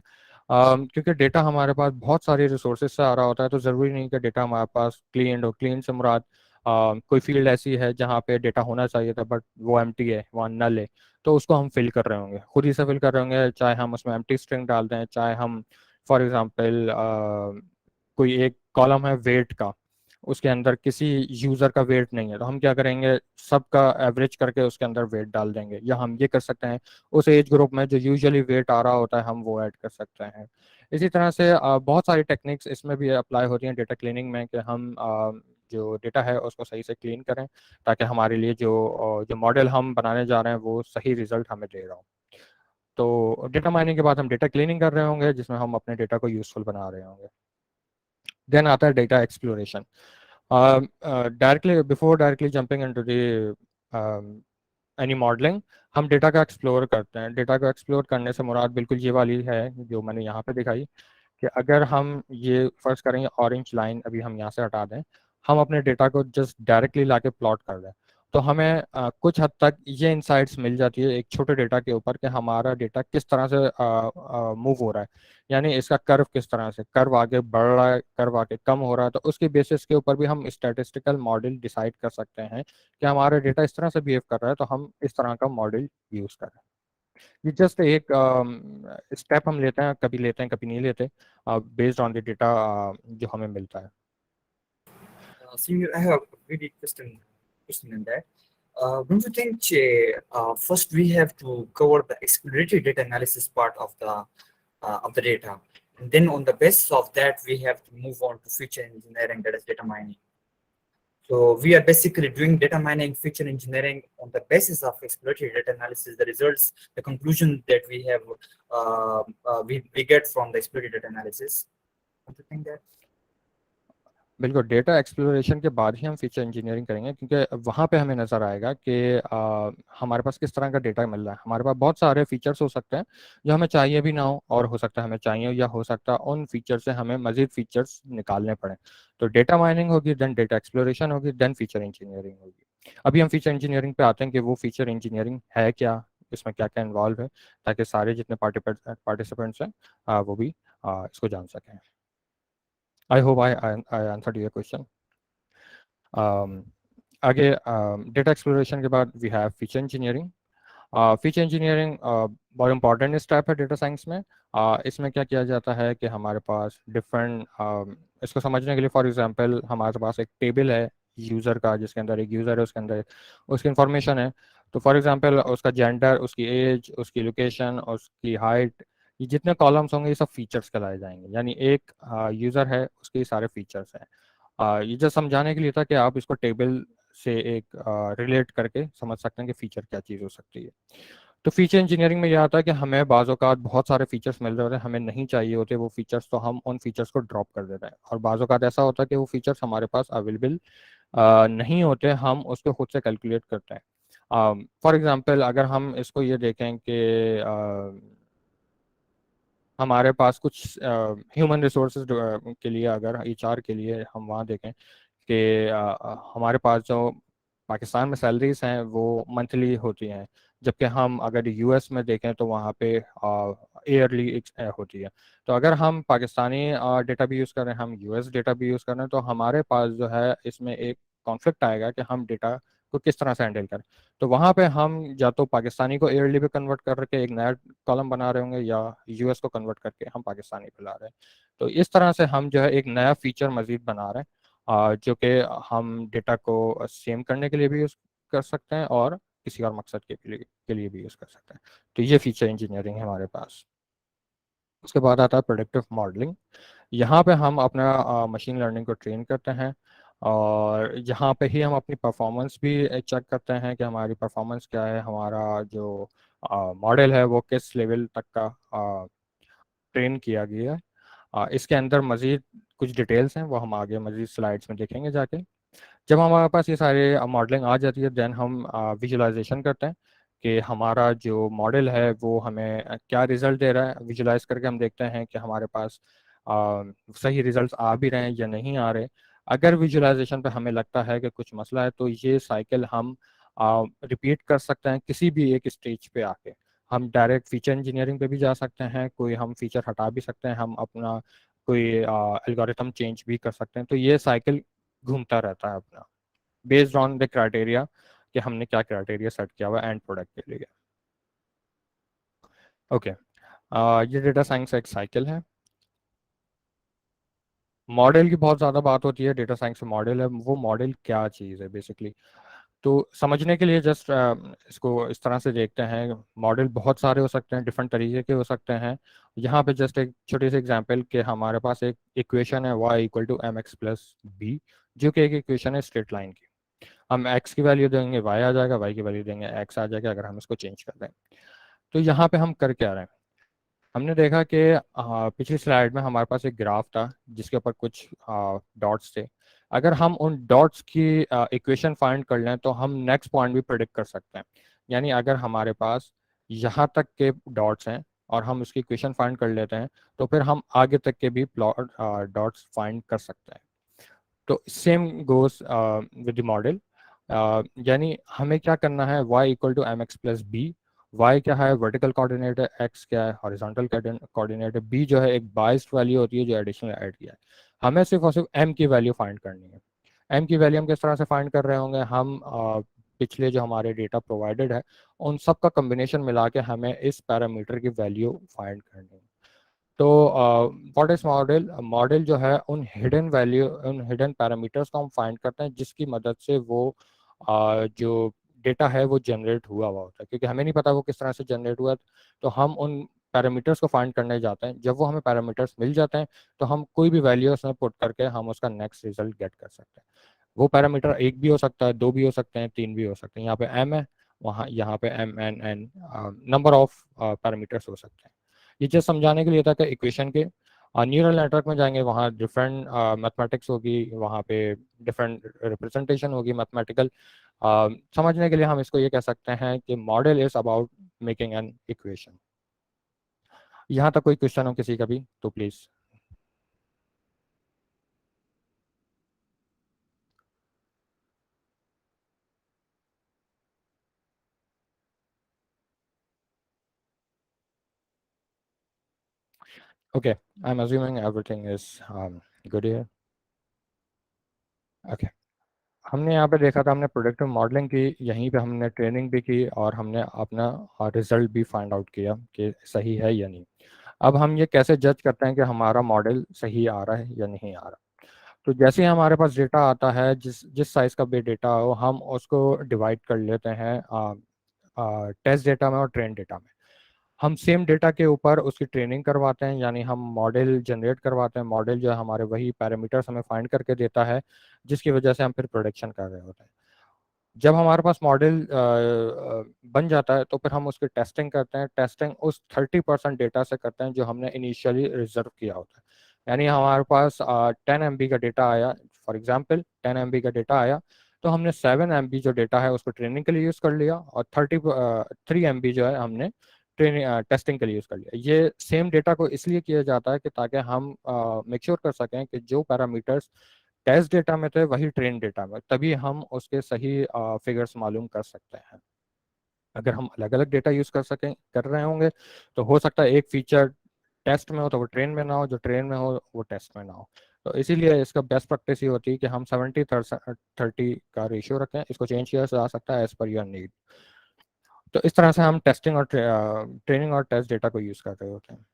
क्योंकि डेटा हमारे पास बहुत सारी रिसोर्सेज से आ रहा होता है, तो ज़रूरी नहीं कि डेटा हमारे पास क्लीन हो। क्लीन से मुराद कोई फील्ड ऐसी है जहाँ पे डेटा होना चाहिए था बट वो एम्प्टी है, वहाँ नल है, तो उसको हम फिल कर रहे होंगे, खुद ही से फिल कर रहे होंगे। चाहे हम उसमें एम्प्टी स्ट्रिंग डाल दें, चाहे हम फॉर एग्जांपल कोई एक कॉलम है वेट का, उसके अंदर किसी यूज़र का वेट नहीं है, तो हम क्या करेंगे, सबका एवरेज करके उसके अंदर वेट डाल देंगे। या हम ये कर सकते हैं, उस एज ग्रुप में जो यूजुअली वेट आ रहा होता है हम वो ऐड कर सकते हैं। इसी तरह से बहुत सारी टेक्निक्स इसमें भी अप्लाई होती हैं डेटा क्लीनिंग में, कि हम जो डेटा है उसको सही से क्लीन करें ताकि हमारे लिए जो मॉडल हम बनाने जा रहे हैं वो सही रिजल्ट हमें दे रहा हो। तो डेटा माइनिंग के बाद हम डेटा क्लीनिंग कर रहे होंगे जिसमें हम अपने डेटा को यूजफुल बना रहे होंगे। देन आता है data exploration. Directly before directly jumping into the any modelling, हम डेटा का एक्सप्लोर करते हैं। डेटा को एक्सप्लोर करने से मुराद बिल्कुल ये वाली है जो मैंने यहाँ पे दिखाई, कि अगर हम ये फर्ज करेंगे ऑरेंज लाइन अभी हम यहाँ से हटा दें, हम अपने डेटा को जस्ट डायरेक्टली लाके प्लॉट कर दें, तो हमें कुछ हद तक ये इंसाइट्स मिल जाती है एक छोटे डेटा के ऊपर कि हमारा डेटा किस तरह से मूव हो रहा है, यानी इसका कर्व किस तरह से, कर्व आगे बढ़ रहा है, कर्व आगे कम हो रहा है। तो उसके बेसिस के ऊपर भी हम स्टैटिस्टिकल मॉडल डिसाइड कर सकते हैं कि हमारा डेटा इस तरह से बिहेव कर रहा है, तो हम इस तरह का मॉडल यूज कर रहे हैं। ये जस्ट एक स्टेप हम लेते हैं कभी नहीं लेते, बेस्ड ऑन द डेटा जो हमें मिलता है। Senior, I have a very question in that. Don't you think first we have to cover the exploratory data analysis part of the data, and then on the basis of that we have to move on to feature engineering, that is data mining. So we are basically doing data mining, feature engineering on the basis of exploratory data analysis. The results, the conclusion that we have, we get from the exploratory data analysis. Don't you think that? बिल्कुल, डेटा एक्सप्लोरेशन के बाद ही हम फीचर इंजीनियरिंग करेंगे, क्योंकि वहाँ पे हमें नज़र आएगा कि हमारे पास किस तरह का डेटा मिल रहा है। हमारे पास बहुत सारे फीचर्स हो सकते हैं जो हमें चाहिए भी ना हो, और हो सकता है हमें चाहिए हो, या हो सकता है उन फीचर से हमें मजीद फीचर्स निकालने पड़े। तो डेटा माइनिंग होगी, देन डेटा एक्सप्लोरेशन होगी, देन फीचर इंजीनियरिंग होगी। अभी हम फीचर इंजीनियरिंग पे आते हैं कि वो फीचर इंजीनियरिंग है क्या, इसमें क्या क्या इन्वॉल्व है, ताकि सारे जितने पार्टिसिपेंट्स हैं वो भी इसको जान सकें। I hope I answered your question. Um, आगे डेटा एक्सप्लोरेशन के बाद we have feature engineering. Feature engineering बहुत इंपॉर्टेंट स्टेप है डेटा साइंस में। इसमें क्या किया जाता है कि हमारे पास डिफरेंट, इसको समझने के लिए फॉर एग्जांपल हमारे पास एक टेबल है यूज़र का, जिसके अंदर एक यूज़र है, उसके अंदर उसकी इंफॉर्मेशन है। तो फॉर एग्जांपल उसका जेंडर, उसकी एज, उसकी लोकेशन, उसकी हाइट, ये जितने कॉलम्स होंगे ये सब फीचर्स कहलाए जाएंगे। यानी एक यूज़र है, उसके सारे फीचर्स हैं। ये जो समझाने के लिए था कि आप इसको टेबल से एक रिलेट करके समझ सकते हैं कि फीचर क्या चीज़ हो सकती है। तो फीचर इंजीनियरिंग में यह आता है कि हमें बाज़ औक़ात बहुत सारे फीचर्स मिल रहे होते हैं, हमें नहीं चाहिए होते वो फीचर्स, तो हम उन फीचर्स को ड्रॉप कर देते हैं। और बाज़ औक़ात ऐसा होता है कि वो फीचर्स हमारे पास अवेलेबल नहीं होते, हम उसको खुद से कैलकुलेट करते हैं। फॉर एग्ज़ाम्पल अगर हम इसको ये देखें कि हमारे पास कुछ ह्यूमन रिसोर्सेज के लिए, अगर एचआर के लिए हम वहाँ देखें कि हमारे पास जो पाकिस्तान में सैलरीज हैं वो मंथली होती हैं, जबकि हम अगर यूएस में देखें तो वहाँ पे ईयरली होती है। तो अगर हम पाकिस्तानी डेटा भी यूज़ कर रहे हैं, हम यूएस डेटा भी यूज़ कर रहे हैं, तो हमारे पास जो है इसमें एक कॉन्फ्लिक्ट आएगा कि हम डेटा को किस तरह से हैंडल करें। तो वहाँ पे हम या तो पाकिस्तानी को ईयरली पे कन्वर्ट करके एक नया कॉलम बना रहे होंगे, या यूएस को कन्वर्ट करके हम पाकिस्तानी पे ला रहे हैं। तो इस तरह से हम जो है एक नया फीचर मजीद बना रहे हैं, जो कि हम डेटा को सेम करने के लिए भी यूज़ कर सकते हैं और किसी और मकसद के लिए भी यूज़ कर सकते हैं। तो ये फीचर इंजीनियरिंग है हमारे पास। उसके बाद आता है प्रेडिक्टिव मॉडलिंग। यहाँ पे हम अपना मशीन लर्निंग को ट्रेन करते हैं, और यहाँ पे ही हम अपनी परफॉर्मेंस भी चेक करते हैं कि हमारी परफॉर्मेंस क्या है, हमारा जो मॉडल है वो किस लेवल तक का ट्रेन किया गया है। इसके अंदर मज़ीद कुछ डिटेल्स हैं, वो हम आगे मज़ीद स्लाइड्स में देखेंगे जाके। जब हमारे पास ये सारे मॉडलिंग आ जाती है, देन हम विजुलाइजेशन करते हैं कि हमारा जो मॉडल है वो हमें क्या रिजल्ट दे रहा है। विजुलाइज करके हम देखते हैं कि हमारे पास सही रिजल्ट्स आ भी रहे हैं या नहीं आ रहे। अगर विजुलाइजेशन पे हमें लगता है कि कुछ मसला है, तो ये साइकिल हम रिपीट कर सकते हैं किसी भी एक स्टेज पे आके। हम डायरेक्ट फीचर इंजीनियरिंग पे भी जा सकते हैं, कोई हम फीचर हटा भी सकते हैं, हम अपना कोई एल्गोरिथम चेंज भी कर सकते हैं। तो ये साइकिल घूमता रहता है अपना, बेस्ड ऑन द क्राइटेरिया कि हमने क्या क्राइटेरिया सेट किया हुआ एंड प्रोडक्ट के लिए। ओके, ये डेटा साइंस एक साइकिल है। मॉडल की बहुत ज़्यादा बात होती है, डेटा साइंस में मॉडल है, वो मॉडल क्या चीज़ है बेसिकली। तो समझने के लिए जस्ट इसको इस तरह से देखते हैं। मॉडल बहुत सारे हो सकते हैं, डिफरेंट तरीके के हो सकते हैं। यहाँ पे जस्ट एक छोटी सी एग्जांपल कि हमारे पास एक इक्वेशन है y = mx + b, जो कि एक इक्वेशन है स्ट्रेट लाइन की। हम x की वैल्यू देंगे y आ जाएगा, y की वैल्यू देंगे x आ जाएगा, अगर हम इसको चेंज कर दें। तो यहाँ पे हम कर क्या रहे हैं, हमने देखा कि पिछली स्लाइड में हमारे पास एक ग्राफ था जिसके ऊपर कुछ डॉट्स थे। अगर हम उन डॉट्स की इक्वेशन फाइंड कर लें तो हम नेक्स्ट पॉइंट भी प्रेडिक्ट कर सकते हैं। यानी अगर हमारे पास यहाँ तक के डॉट्स हैं और हम उसकी इक्वेशन फाइंड कर लेते हैं, तो फिर हम आगे तक के भी प्लॉट डॉट्स फाइंड कर सकते हैं। तो same goes with the model. यानी हमें क्या करना है, y equal to M X plus B. y क्या है, वर्टिकल कोऑर्डिनेट है, x क्या है, हॉरिजॉन्टल कोऑर्डिनेट है, b जो है एक बाइस्ड वैल्यू होती है जो एडिशनल ऐड किया है। हमें सिर्फ और सिर्फ m की वैल्यू फाइंड करनी है। m की वैल्यू हम किस तरह से फाइंड कर रहे होंगे, हम पिछले जो हमारे डेटा प्रोवाइडेड है उन सब का कम्बिनेशन मिला के हमें इस पैरामीटर की वैल्यू फाइंड करनी है। तो व्हाट इज मॉडल, मॉडल जो है उन हिडन वैल्यू, उन हिडन पैरामीटर्स को हम फाइंड करते हैं जिसकी मदद से वो जो डेटा है वो जनरेट हुआ होता है, क्योंकि हमें नहीं पता वो किस तरह से जनरेट हुआ है। तो हम उन पैरामीटर्स को फाइंड करने जाते हैं, जब वो हमें पैरामीटर्स मिल जाते हैं तो हम कोई भी वैल्यू उसमें पुट करके हम उसका नेक्स्ट रिजल्ट गेट कर सकते हैं। वो पैरामीटर एक भी हो सकता है, दो भी हो सकते हैं, तीन भी हो सकते हैं। यहाँ पे एम है, वहाँ यहाँ पे M N N number of parameters हो सकते हैं। ये चीज़ समझाने के लिए था कि इक्वेशन के न्यूरल नेटवर्क में जाएंगे, वहाँ डिफरेंट मैथमेटिक्स होगी, वहाँ पे डिफरेंट रिप्रेजेंटेशन होगी मैथमेटिकल। समझने के लिए हम इसको ये कह सकते हैं कि model is about making an equation. यहाँ तक कोई क्वेश्चन हो किसी का भी तो please. Okay, I am assuming everything is good here. Okay, हमने यहाँ पे देखा था, हमने प्रोडक्टिव मॉडलिंग की, यहीं पे हमने ट्रेनिंग भी की और हमने अपना रिजल्ट भी फाइंड आउट किया कि सही है या नहीं। अब हम ये कैसे जज करते हैं कि हमारा मॉडल सही आ रहा है या नहीं आ रहा। तो जैसे ही हमारे पास डेटा आता है, जिस जिस साइज का भी डेटा हो, हम उसको डिवाइड कर लेते हैं टेस्ट डेटा में और ट्रेन डेटा में। हम सेम डेटा के ऊपर उसकी ट्रेनिंग करवाते हैं, यानी हम मॉडल जनरेट करवाते हैं। मॉडल जो है हमारे वही पैरामीटर्स हमें फाइंड करके देता है, जिसकी वजह से हम फिर प्रोडक्शन कर रहे होते हैं। जब हमारे पास मॉडल बन जाता है तो फिर हम उसकी टेस्टिंग करते हैं। टेस्टिंग उस 30% डेटा से करते हैं जो हमने इनिशियली रिजर्व किया होता है। यानी हमारे पास 10 MB का डेटा आया, फॉर एग्जांपल 10 MB का डेटा आया, तो हमने 7 MB जो डेटा है उसको ट्रेनिंग के लिए यूज़ कर लिया और 3 MB जो है हमने ट्रेनिंग टेस्टिंग के लिए यूज़ कर लिया। ये सेम डेटा को इसलिए किया जाता है कि ताकि हम मेक श्योर कर सकें कि जो पैरामीटर्स टेस्ट डेटा में थे वही ट्रेन डेटा में, तभी हम उसके सही फिगर्स मालूम कर सकते हैं। अगर हम अलग अलग डेटा यूज कर रहे होंगे तो हो सकता है एक फीचर टेस्ट में हो तो वो ट्रेन में ना हो, जो ट्रेन में हो वो टेस्ट में ना हो। तो इसीलिए इसका बेस्ट प्रैक्टिस ये होती है कि हम 70-30 का रेशियो रखें। इसको चेंज किया जा सकता है एज पर योर नीड। तो इस तरह से हम टेस्टिंग और ट्रेनिंग और टेस्ट डेटा को यूज कर रहे होते हैं।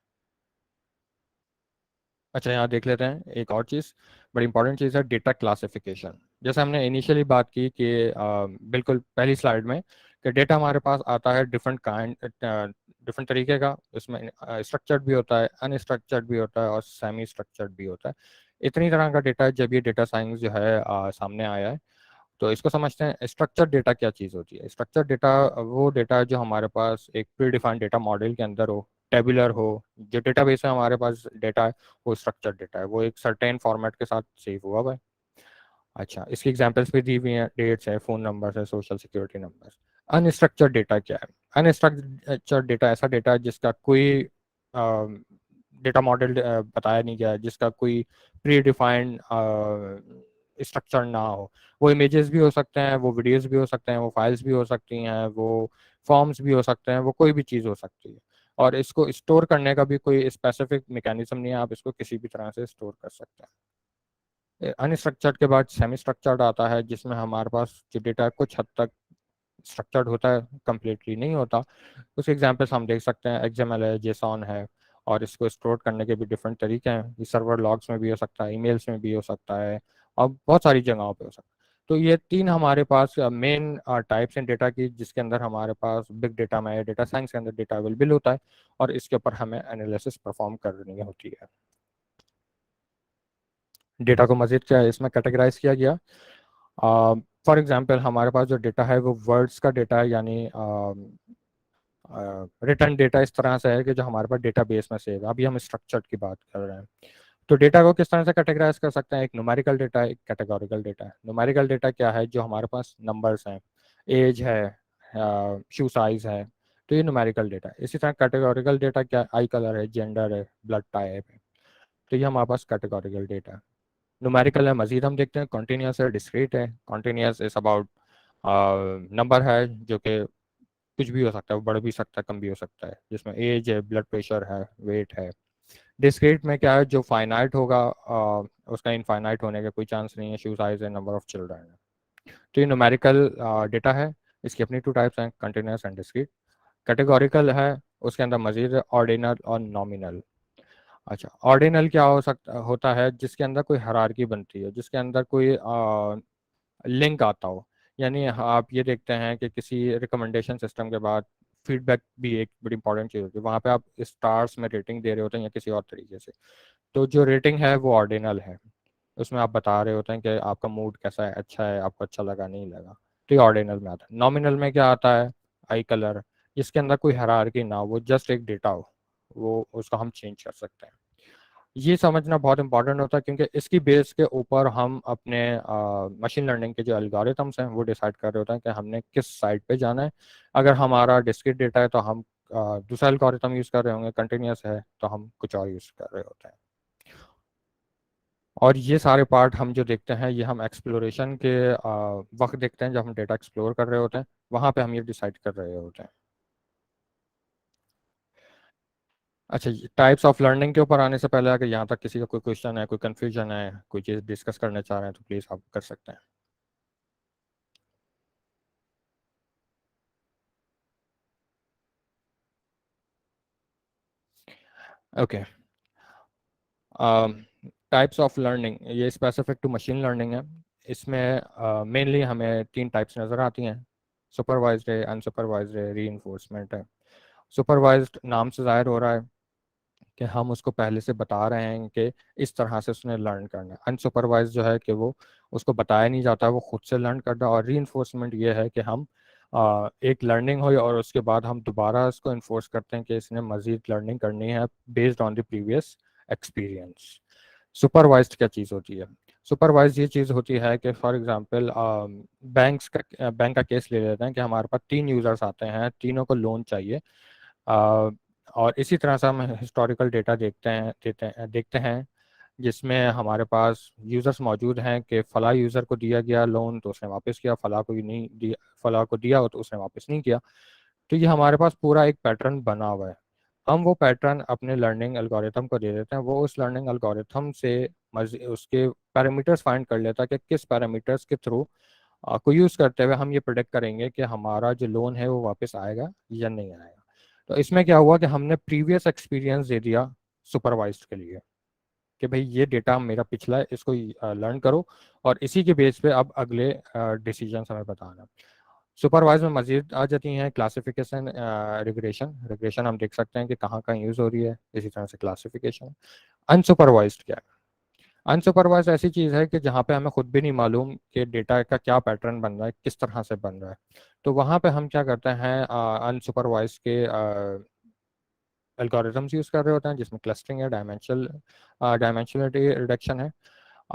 अच्छा, यहाँ देख लेते हैं एक और चीज़, बड़ी इंपॉर्टेंट चीज़ है डेटा क्लासिफिकेशन। जैसे हमने इनिशियली बात की कि बिल्कुल पहली स्लाइड में, कि डेटा हमारे पास आता है डिफरेंट तरीके का। इसमें स्ट्रक्चर्ड भी होता है, अनस्ट्रक्चर्ड भी होता है और सेमी स्ट्रक्चर्ड भी होता है। इतनी तरह का डेटा है। जब ये डेटा साइंस जो है सामने आया है, तो इसको समझते हैं स्ट्रक्चर डेटा क्या चीज़ होती है। स्ट्रक्चर डेटा वो डेटा है जो हमारे पास एक प्री डिफाइंड डेटा मॉडल के अंदर हो, टेबुलर हो। जो डेटाबेस में हमारे पास डेटा है वो स्ट्रक्चर डेटा है, वो एक सर्टेन फॉर्मेट के साथ सेव हुआ हुआ है। अच्छा, इसकी एग्जांपल्स भी दी हुई हैं, डेट्स है, फोन नंबर है, social security number. Unstructured data क्या है? अनस्ट्रक्चर्ड डेटा ऐसा डेटा है जिसका कोई डेटा मॉडल बताया नहीं गया है, जिसका कोई प्री डिफाइंड स्ट्रक्चर ना हो। वो इमेजेस भी हो सकते हैं, वो वीडियोस भी हो सकते हैं, वो फाइल्स भी हो सकती हैं, वो फॉर्म्स भी हो सकते हैं, वो कोई भी चीज़ हो सकती है। और इसको स्टोर करने का भी कोई स्पेसिफिक मैकेनिज्म नहीं है, आप इसको किसी भी तरह से स्टोर कर सकते हैं। अनस्ट्रक्चर्ड के बाद सेमी स्ट्रक्चर्ड आता है, जिसमें हमारे पास जो डेटा कुछ हद तक स्ट्रक्चर्ड होता है, कम्प्लीटली नहीं होता। उस एग्जाम्पल्स हम देख सकते हैं, एक्सएमएल है, जेसॉन है। और इसको स्टोर करने के भी डिफरेंट तरीके हैं। ये सर्वर लॉग्स में भी हो सकता है, ईमेल्स में भी हो सकता है, और बहुत सारी जगहों पे हो सकता है। तो ये तीन हमारे पास मेन टाइप्स हैं डेटा की, जिसके अंदर हमारे पास बिग डेटा में, डेटा साइंस के अंदर डेटा अवेलेबल होता है और इसके ऊपर हमें एनालिसिस परफॉर्म करनी होती है। डेटा को मजीद क्या इसमें कैटेगराइज किया गया। फॉर एग्जांपल हमारे पास जो डेटा है वो वर्ड्स का डेटा है, यानी रिटर्न डेटा इस तरह से है कि जो हमारे पास डेटाबेस में सेव है। अभी हम स्ट्रक्चर्ड की बात कर रहे हैं। तो डेटा को किस तरह से कैटेगराइज कर सकते हैं, एक न्यूमेरिकल डेटा है, एक कैटेगोरिकल डेटा है। न्यूमेरिकल डेटा क्या है, जो हमारे पास नंबर्स हैं, एज है, शू साइज है, तो ये न्यूमेरिकल डेटा है। इसी तरह कैटेगोरिकल डेटा क्या है, आई कलर है, जेंडर है, ब्लड टाइप है, तो ये हमारे पास कैटेगोरिकल डेटा है। न्यूमेरिकल है, मजीद हम देखते हैं कॉन्टिन्यूस है, डिस्क्रीट है। कॉन्टिन्यूस इज अबाउट नंबर है जो कि कुछ भी हो सकता है, वो बढ़ भी सकता है, कम भी हो सकता है, जिसमें एज है, ब्लड प्रेशर है, वेट है। डिस्क्रीट में क्या है, जो फाइनाइट होगा उसका इनफाइनाइट होने का कोई चांस नहीं है। शू साइज है, नंबर ऑफ चिल्ड्रन है। तो ये न्यूमेरिकल डेटा है। इसकी अपनी टू टाइप्स हैं, कंटिन्यूस एंड डिस्क्रीट। कैटेगोरिकल है, उसके अंदर मजीद ऑर्डिनल और नॉमिनल। अच्छा, ऑर्डिनल क्या हो सकता होता है, जिसके अंदर कोई हायरार्की बनती है, जिसके अंदर कोई लिंक आता हो। यानी आप ये देखते हैं कि किसी रिकमेंडेशन सिस्टम के बाद फीडबैक भी एक बड़ी इंपॉर्टेंट चीज़ होती है। वहाँ पे आप स्टार्स में रेटिंग दे रहे होते हैं या किसी और तरीके से। तो जो रेटिंग है वो ऑर्डिनल है। उसमें आप बता रहे होते हैं कि आपका मूड कैसा है, अच्छा है, आपको अच्छा लगा, नहीं लगा। तो ये ऑर्डिनल में आता है। नॉमिनल में क्या आता है, आई कलर, जिसके अंदर कोई हायरार्की ना हो, वो जस्ट एक डेटा हो, वो उसको हम चेंज कर सकते हैं। ये समझना बहुत इंपॉर्टेंट होता है, क्योंकि इसकी बेस के ऊपर हम अपने मशीन लर्निंग के जो एल्गोरिथम्स हैं वो डिसाइड कर रहे होते हैं कि हमने किस साइड पे जाना है। अगर हमारा डिस्क्रीट डेटा है तो हम दूसरा एल्गोरिथम यूज़ कर रहे होंगे, कंटिन्यूस है तो हम कुछ और यूज़ कर रहे होते हैं। और ये सारे पार्ट हम जो देखते हैं, ये हम एक्सप्लोरेशन के वक्त देखते हैं, जब हम डेटा एक्सप्लोर कर रहे होते हैं, वहाँ पे हम ये डिसाइड कर रहे होते हैं। अच्छा, टाइप्स ऑफ लर्निंग के ऊपर आने से पहले अगर यहाँ तक किसी का कोई क्वेश्चन है, कोई कंफ्यूजन है, कोई चीज़ डिस्कस करना चाह रहे हैं, तो प्लीज़ आप कर सकते हैं। ओके, टाइप्स ऑफ लर्निंग ये स्पेसिफिक टू मशीन लर्निंग है। इसमें मेनली हमें तीन टाइप्स नज़र आती हैं। सुपरवाइज्ड है, अनसुपरवाइज्ड है, रीइंफोर्समेंट है। सुपरवाइज्ड नाम से जाहिर हो रहा है कि हम उसको पहले से बता रहे हैं कि इस तरह से उसने लर्न करना है। अनसुपरवाइज जो है कि वो उसको बताया नहीं जाता, वो खुद से लर्न करता है। और री ये है कि हम एक लर्निंग हुई और उसके बाद हम दोबारा इसको इन्फोर्स करते हैं कि इसने मजीद लर्निंग करनी है based on the previous experience. Supervised क्या चीज़ होती है? सुपरवाइज ये चीज़ होती है कि फॉर एग्जांपल बैंक का केस ले लेते हैं कि हमारे पास तीन यूज़र्स आते हैं, तीनों को लोन चाहिए। और इसी तरह से हम हिस्टोरिकल डेटा देखते हैं जिसमें हमारे पास यूज़र्स मौजूद हैं कि फ़ला यूज़र को दिया गया लोन तो उसने वापस किया, फ़ला को नहीं दिया, फ़ला को दिया हो तो उसने वापस नहीं किया। तो ये हमारे पास पूरा एक पैटर्न बना हुआ है। हम वो पैटर्न अपने लर्निंग एल्गोरिथम को दे देते हैं, वो उस लर्निंग एल्गोरिथम से उसके पैरामीटर्स फाइंड कर लेता है कि किस पैरामीटर्स के थ्रू को यूज़ करते हुए हम ये प्रोडिक्ट करेंगे कि हमारा जो लोन है वो वापस आएगा या नहीं आएगा। तो इसमें क्या हुआ कि हमने प्रीवियस एक्सपीरियंस दे दिया सुपरवाइज्ड के लिए कि भाई ये डेटा मेरा पिछला है, इसको लर्न करो और इसी के बेस पे अब अगले डिसीजन हमें बताना। सुपरवाइज में मजीद आ जाती हैं क्लासिफिकेशन, रिग्रेशन। रिग्रेशन हम देख सकते हैं कि कहाँ कहाँ यूज़ हो रही है, इसी तरह से क्लासिफिकेशन। अनसुपरवाइज्ड क्या है? अनसुपरवाइज्ड ऐसी चीज़ है कि जहाँ पे हमें खुद भी नहीं मालूम कि डेटा का क्या पैटर्न बन रहा है, किस तरह से बन रहा है। तो वहाँ पे हम क्या करते हैं, अनसुपरवाइज्ड के एल्गोरिथम्स यूज़ कर रहे होते हैं, जिसमें क्लस्टरिंग है, डायमेंशनलिटी रिडक्शन है।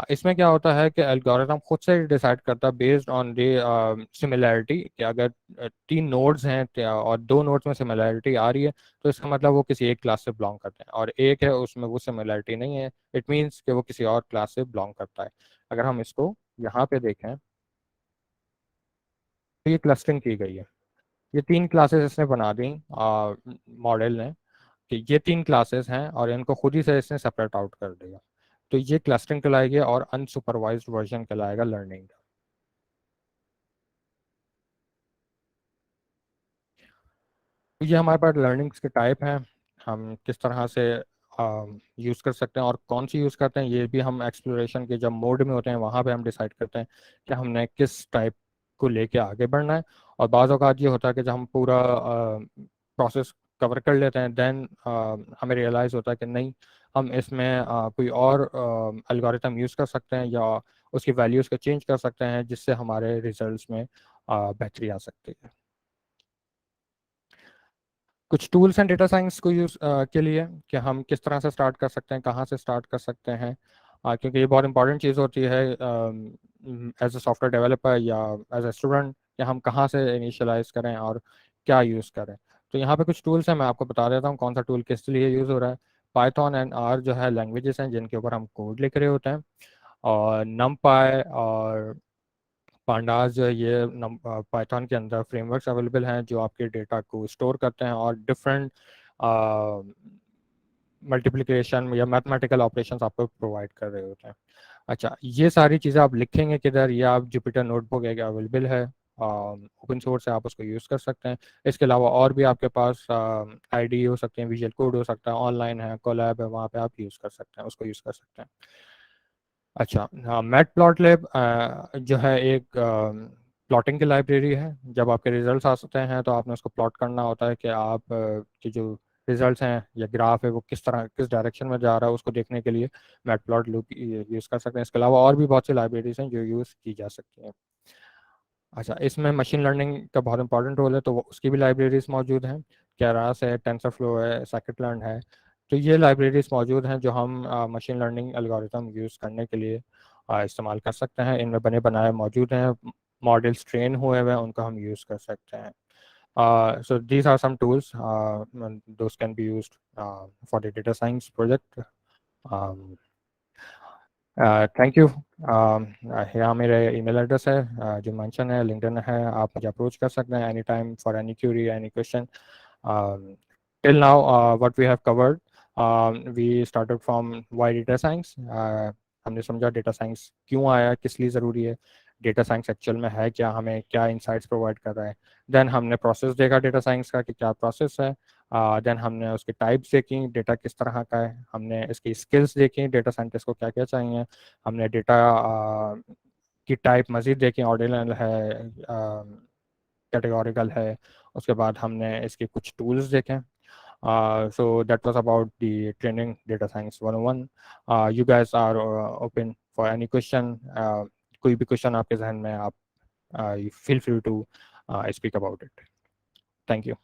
इसमें क्या होता है कि एल्गोरिथम खुद से डिसाइड करता है बेस्ड ऑन द सिमिलैरिटी कि अगर तीन नोड्स हैं और दो नोड्स में सिमिलैरिटी आ रही है तो इसका मतलब वो किसी एक क्लास से बिलोंग करते हैं, और एक है उसमें वो सिमिलैरिटी नहीं है, इट मीन्स कि वो किसी और क्लास से बिलोंग करता है। अगर हम इसको यहाँ पे देखें तो ये क्लस्टरिंग की गई है। ये तीन क्लासेस इसने बना दी मॉडल ने कि ये तीन क्लासेस हैं और इनको खुद ही से इसने सेपरेट आउट कर दिया। तो ये क्लस्टरिंग कहलाएगी और अनसुपरवाइज्ड वर्जन कहलाएगा लर्निंग। तो ये हमारे पास लर्निंग्स के टाइप हैं, हम किस तरह से यूज़ कर सकते हैं और कौन सी यूज़ करते हैं, ये भी हम एक्सप्लोरेशन के जब मोड में होते हैं वहाँ पे हम डिसाइड करते हैं कि हमने किस टाइप को लेके आगे बढ़ना है। और बाज़ औक़ात ये होता है कि जब हम पूरा प्रोसेस कवर कर लेते हैं, देन हमें रियलाइज़ होता है कि नहीं, हम इसमें कोई और एल्गोरिथम यूज़ कर सकते हैं या उसकी वैल्यूज़ को चेंज कर सकते हैं, जिससे हमारे रिजल्ट्स में बेहतरी आ सकती है। कुछ टूल्स हैं डेटा साइंस को यूज के लिए कि हम किस तरह से स्टार्ट कर सकते हैं, कहाँ से स्टार्ट कर सकते हैं, क्योंकि ये बहुत इंपॉर्टेंट चीज़ होती है एज ए सॉफ्टवेयर डेवलपर या एज ए स्टूडेंट कि हम कहाँ से इनिशियलाइज करें और क्या यूज़ करें। तो यहाँ पे कुछ टूल्स हैं, मैं आपको बता देता हूँ कौन सा टूल किस लिए यूज़ हो रहा है। पाइथन एंड आर जो है लैंग्वेजेस हैं जिनके ऊपर हम कोड लिख रहे होते हैं, और नमपाई और पांडास जो है ये पाइथन के अंदर फ्रेमवर्क्स अवेलेबल हैं जो आपके डेटा को स्टोर करते हैं और डिफरेंट मल्टीप्लिकेशन या मैथमेटिकल ऑपरेशंस आपको प्रोवाइड कर रहे होते हैं। अच्छा, ये सारी चीज़ें आप लिखेंगे किधर, ये आप जुपिटर नोटबुक एक अवेलेबल है, ओपन सोर्स है, आप उसको यूज़ कर सकते हैं। इसके अलावा और भी आपके पास आईडी हो सकते हैं, विजुअल कोड हो सकता है, ऑनलाइन है, कोलैब है, वहाँ पे आप यूज़ कर सकते हैं, उसको यूज़ कर सकते हैं। अच्छा, हाँ, मैट प्लॉट लैब जो है एक प्लॉटिंग की लाइब्रेरी है। जब आपके रिजल्ट्स आते हैं तो आपने उसको प्लॉट करना होता है कि आप की जो रिजल्ट्स हैं या ग्राफ है वो किस तरह किस डायरेक्शन में जा रहा है, उसको देखने के लिए मैट प्लॉट लूप यूज़ कर सकते हैं। इसके अलावा और भी बहुत सी लाइब्रेरीज हैं जो यूज़ की जा सकती हैं। अच्छा, इसमें मशीन लर्निंग का बहुत इंपॉर्टेंट रोल है, तो उसकी भी लाइब्रेरीज मौजूद हैं। कैरास है, टेंसरफ्लो है, साइकिट-लर्न है। तो ये लाइब्रेरीज मौजूद हैं जो हम मशीन लर्निंग एल्गोरिथम यूज़ करने के लिए इस्तेमाल कर सकते हैं। इनमें बने बनाए मौजूद हैं, मॉडल्स ट्रेन हुए हुए हैं, उनको हम यूज़ कर सकते हैं। So these are some tools, and those can be used for the data science project. Um, thank you. यहाँ मेरे ईमेल एड्रेस है, जो मेंशन है, लिंक्डइन है, आप मुझे अप्रोच कर सकते हैं any time for any query, any question. Till now what we have covered, we started from why data science. हमने समझा डेटा साइंस क्यों आया, किस लिए ज़रूरी है, डेटा साइंस एक्चुअल में है क्या, हमें क्या इंसाइट्स प्रोवाइड कर रहा है। देन हमने प्रोसेस देखा डेटा साइंस का कि क्या प्रोसेस है। देन हमने उसके टाइप्स देखी, डेटा किस तरह का है, हमने इसकी स्किल्स देखी, डेटा साइंटिस्ट को क्या क्या चाहिए। हमने डेटा की टाइप मज़ीद देखी, ऑर्डिनल है, कैटेगोरिकल है। उसके बाद हमने इसके कुछ टूल्स देखे। So that was about the training data science 101। You guys are open for any question. कोई भी क्वेश्चन आपके जहन में, आप feel free to speak about it. Thank you.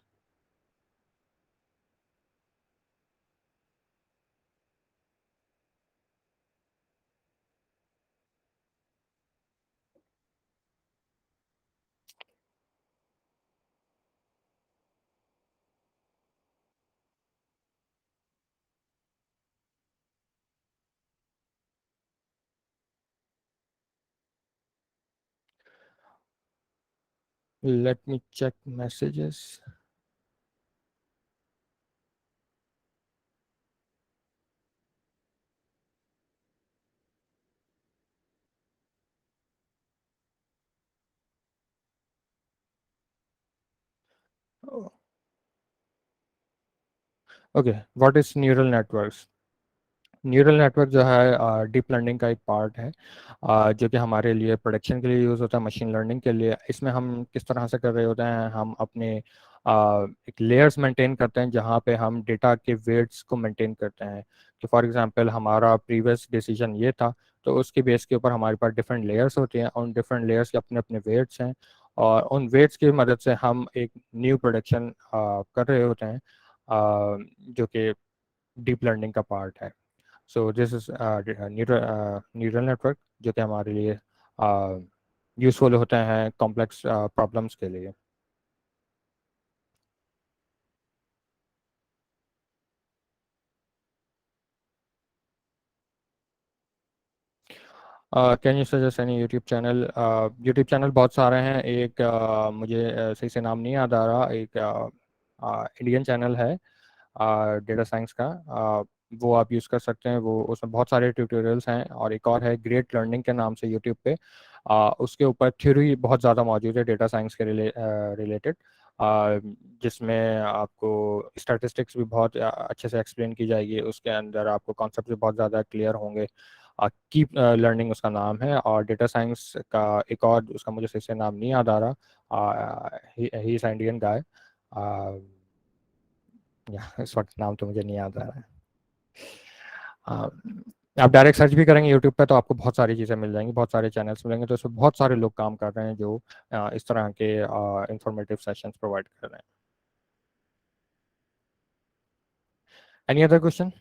Let me check messages. Okay, what is neural networks? Neural network जो है डीप लर्निंग का एक पार्ट है, जो कि हमारे लिए प्रोडक्शन के लिए यूज़ होता है, मशीन लर्निंग के लिए। इसमें हम किस तरह से कर रहे होते हैं, हम अपने एक लेयर्स मेंटेन करते हैं जहाँ पे हम डेटा के वेट्स को मेंटेन करते हैं। कि फॉर एग्जांपल हमारा प्रीवियस डिसीजन ये था, तो उसके बेस के ऊपर हमारे पास डिफरेंट लेयर्स होती हैं, उन डिफरेंट लेयर्स के अपने अपने वेट्स हैं, और उन वेट्स की मदद से हम एक न्यू प्रोडक्शन कर रहे होते हैं, जो कि डीप लर्निंग का पार्ट है। So this is neural network जो कि हमारे लिए यूज़फुल होते हैं कॉम्प्लेक्स प्रॉब्लम्स के लिए। Can you suggest any YouTube channel? YouTube channel बहुत सारे हैं। एक मुझे सही से नाम नहीं याद आ रहा, एक इंडियन चैनल है डेटा साइंस का, वो आप यूज़ कर सकते हैं। वो उसमें बहुत सारे ट्यूटोरियल्स हैं। और एक और है ग्रेट लर्निंग के नाम से यूट्यूब पे, उसके ऊपर थ्योरी बहुत ज़्यादा मौजूद है डेटा साइंस के रिलेटेड, जिसमें आपको स्टैटिस्टिक्स भी बहुत अच्छे से एक्सप्लेन की जाएगी। उसके अंदर आपको कॉन्सेप्ट भी बहुत ज़्यादा क्लियर होंगे। कीप लर्निंग उसका नाम है। और डेटा साइंस का एक और, उसका मुझे सही से नाम नहीं याद आ रहा, ही इज़ इंडियन गाय, या इस वक्त नाम तो मुझे नहीं याद आ रहा है। आ, आप डायरेक्ट सर्च भी करेंगे यूट्यूब पे तो आपको बहुत सारी चीज़ें मिल जाएंगी, बहुत सारे चैनल्स मिलेंगे, तो इसमें बहुत सारे लोग काम कर रहे हैं जो इस तरह के इंफॉर्मेटिव सेशंस प्रोवाइड कर रहे हैं। Any other question?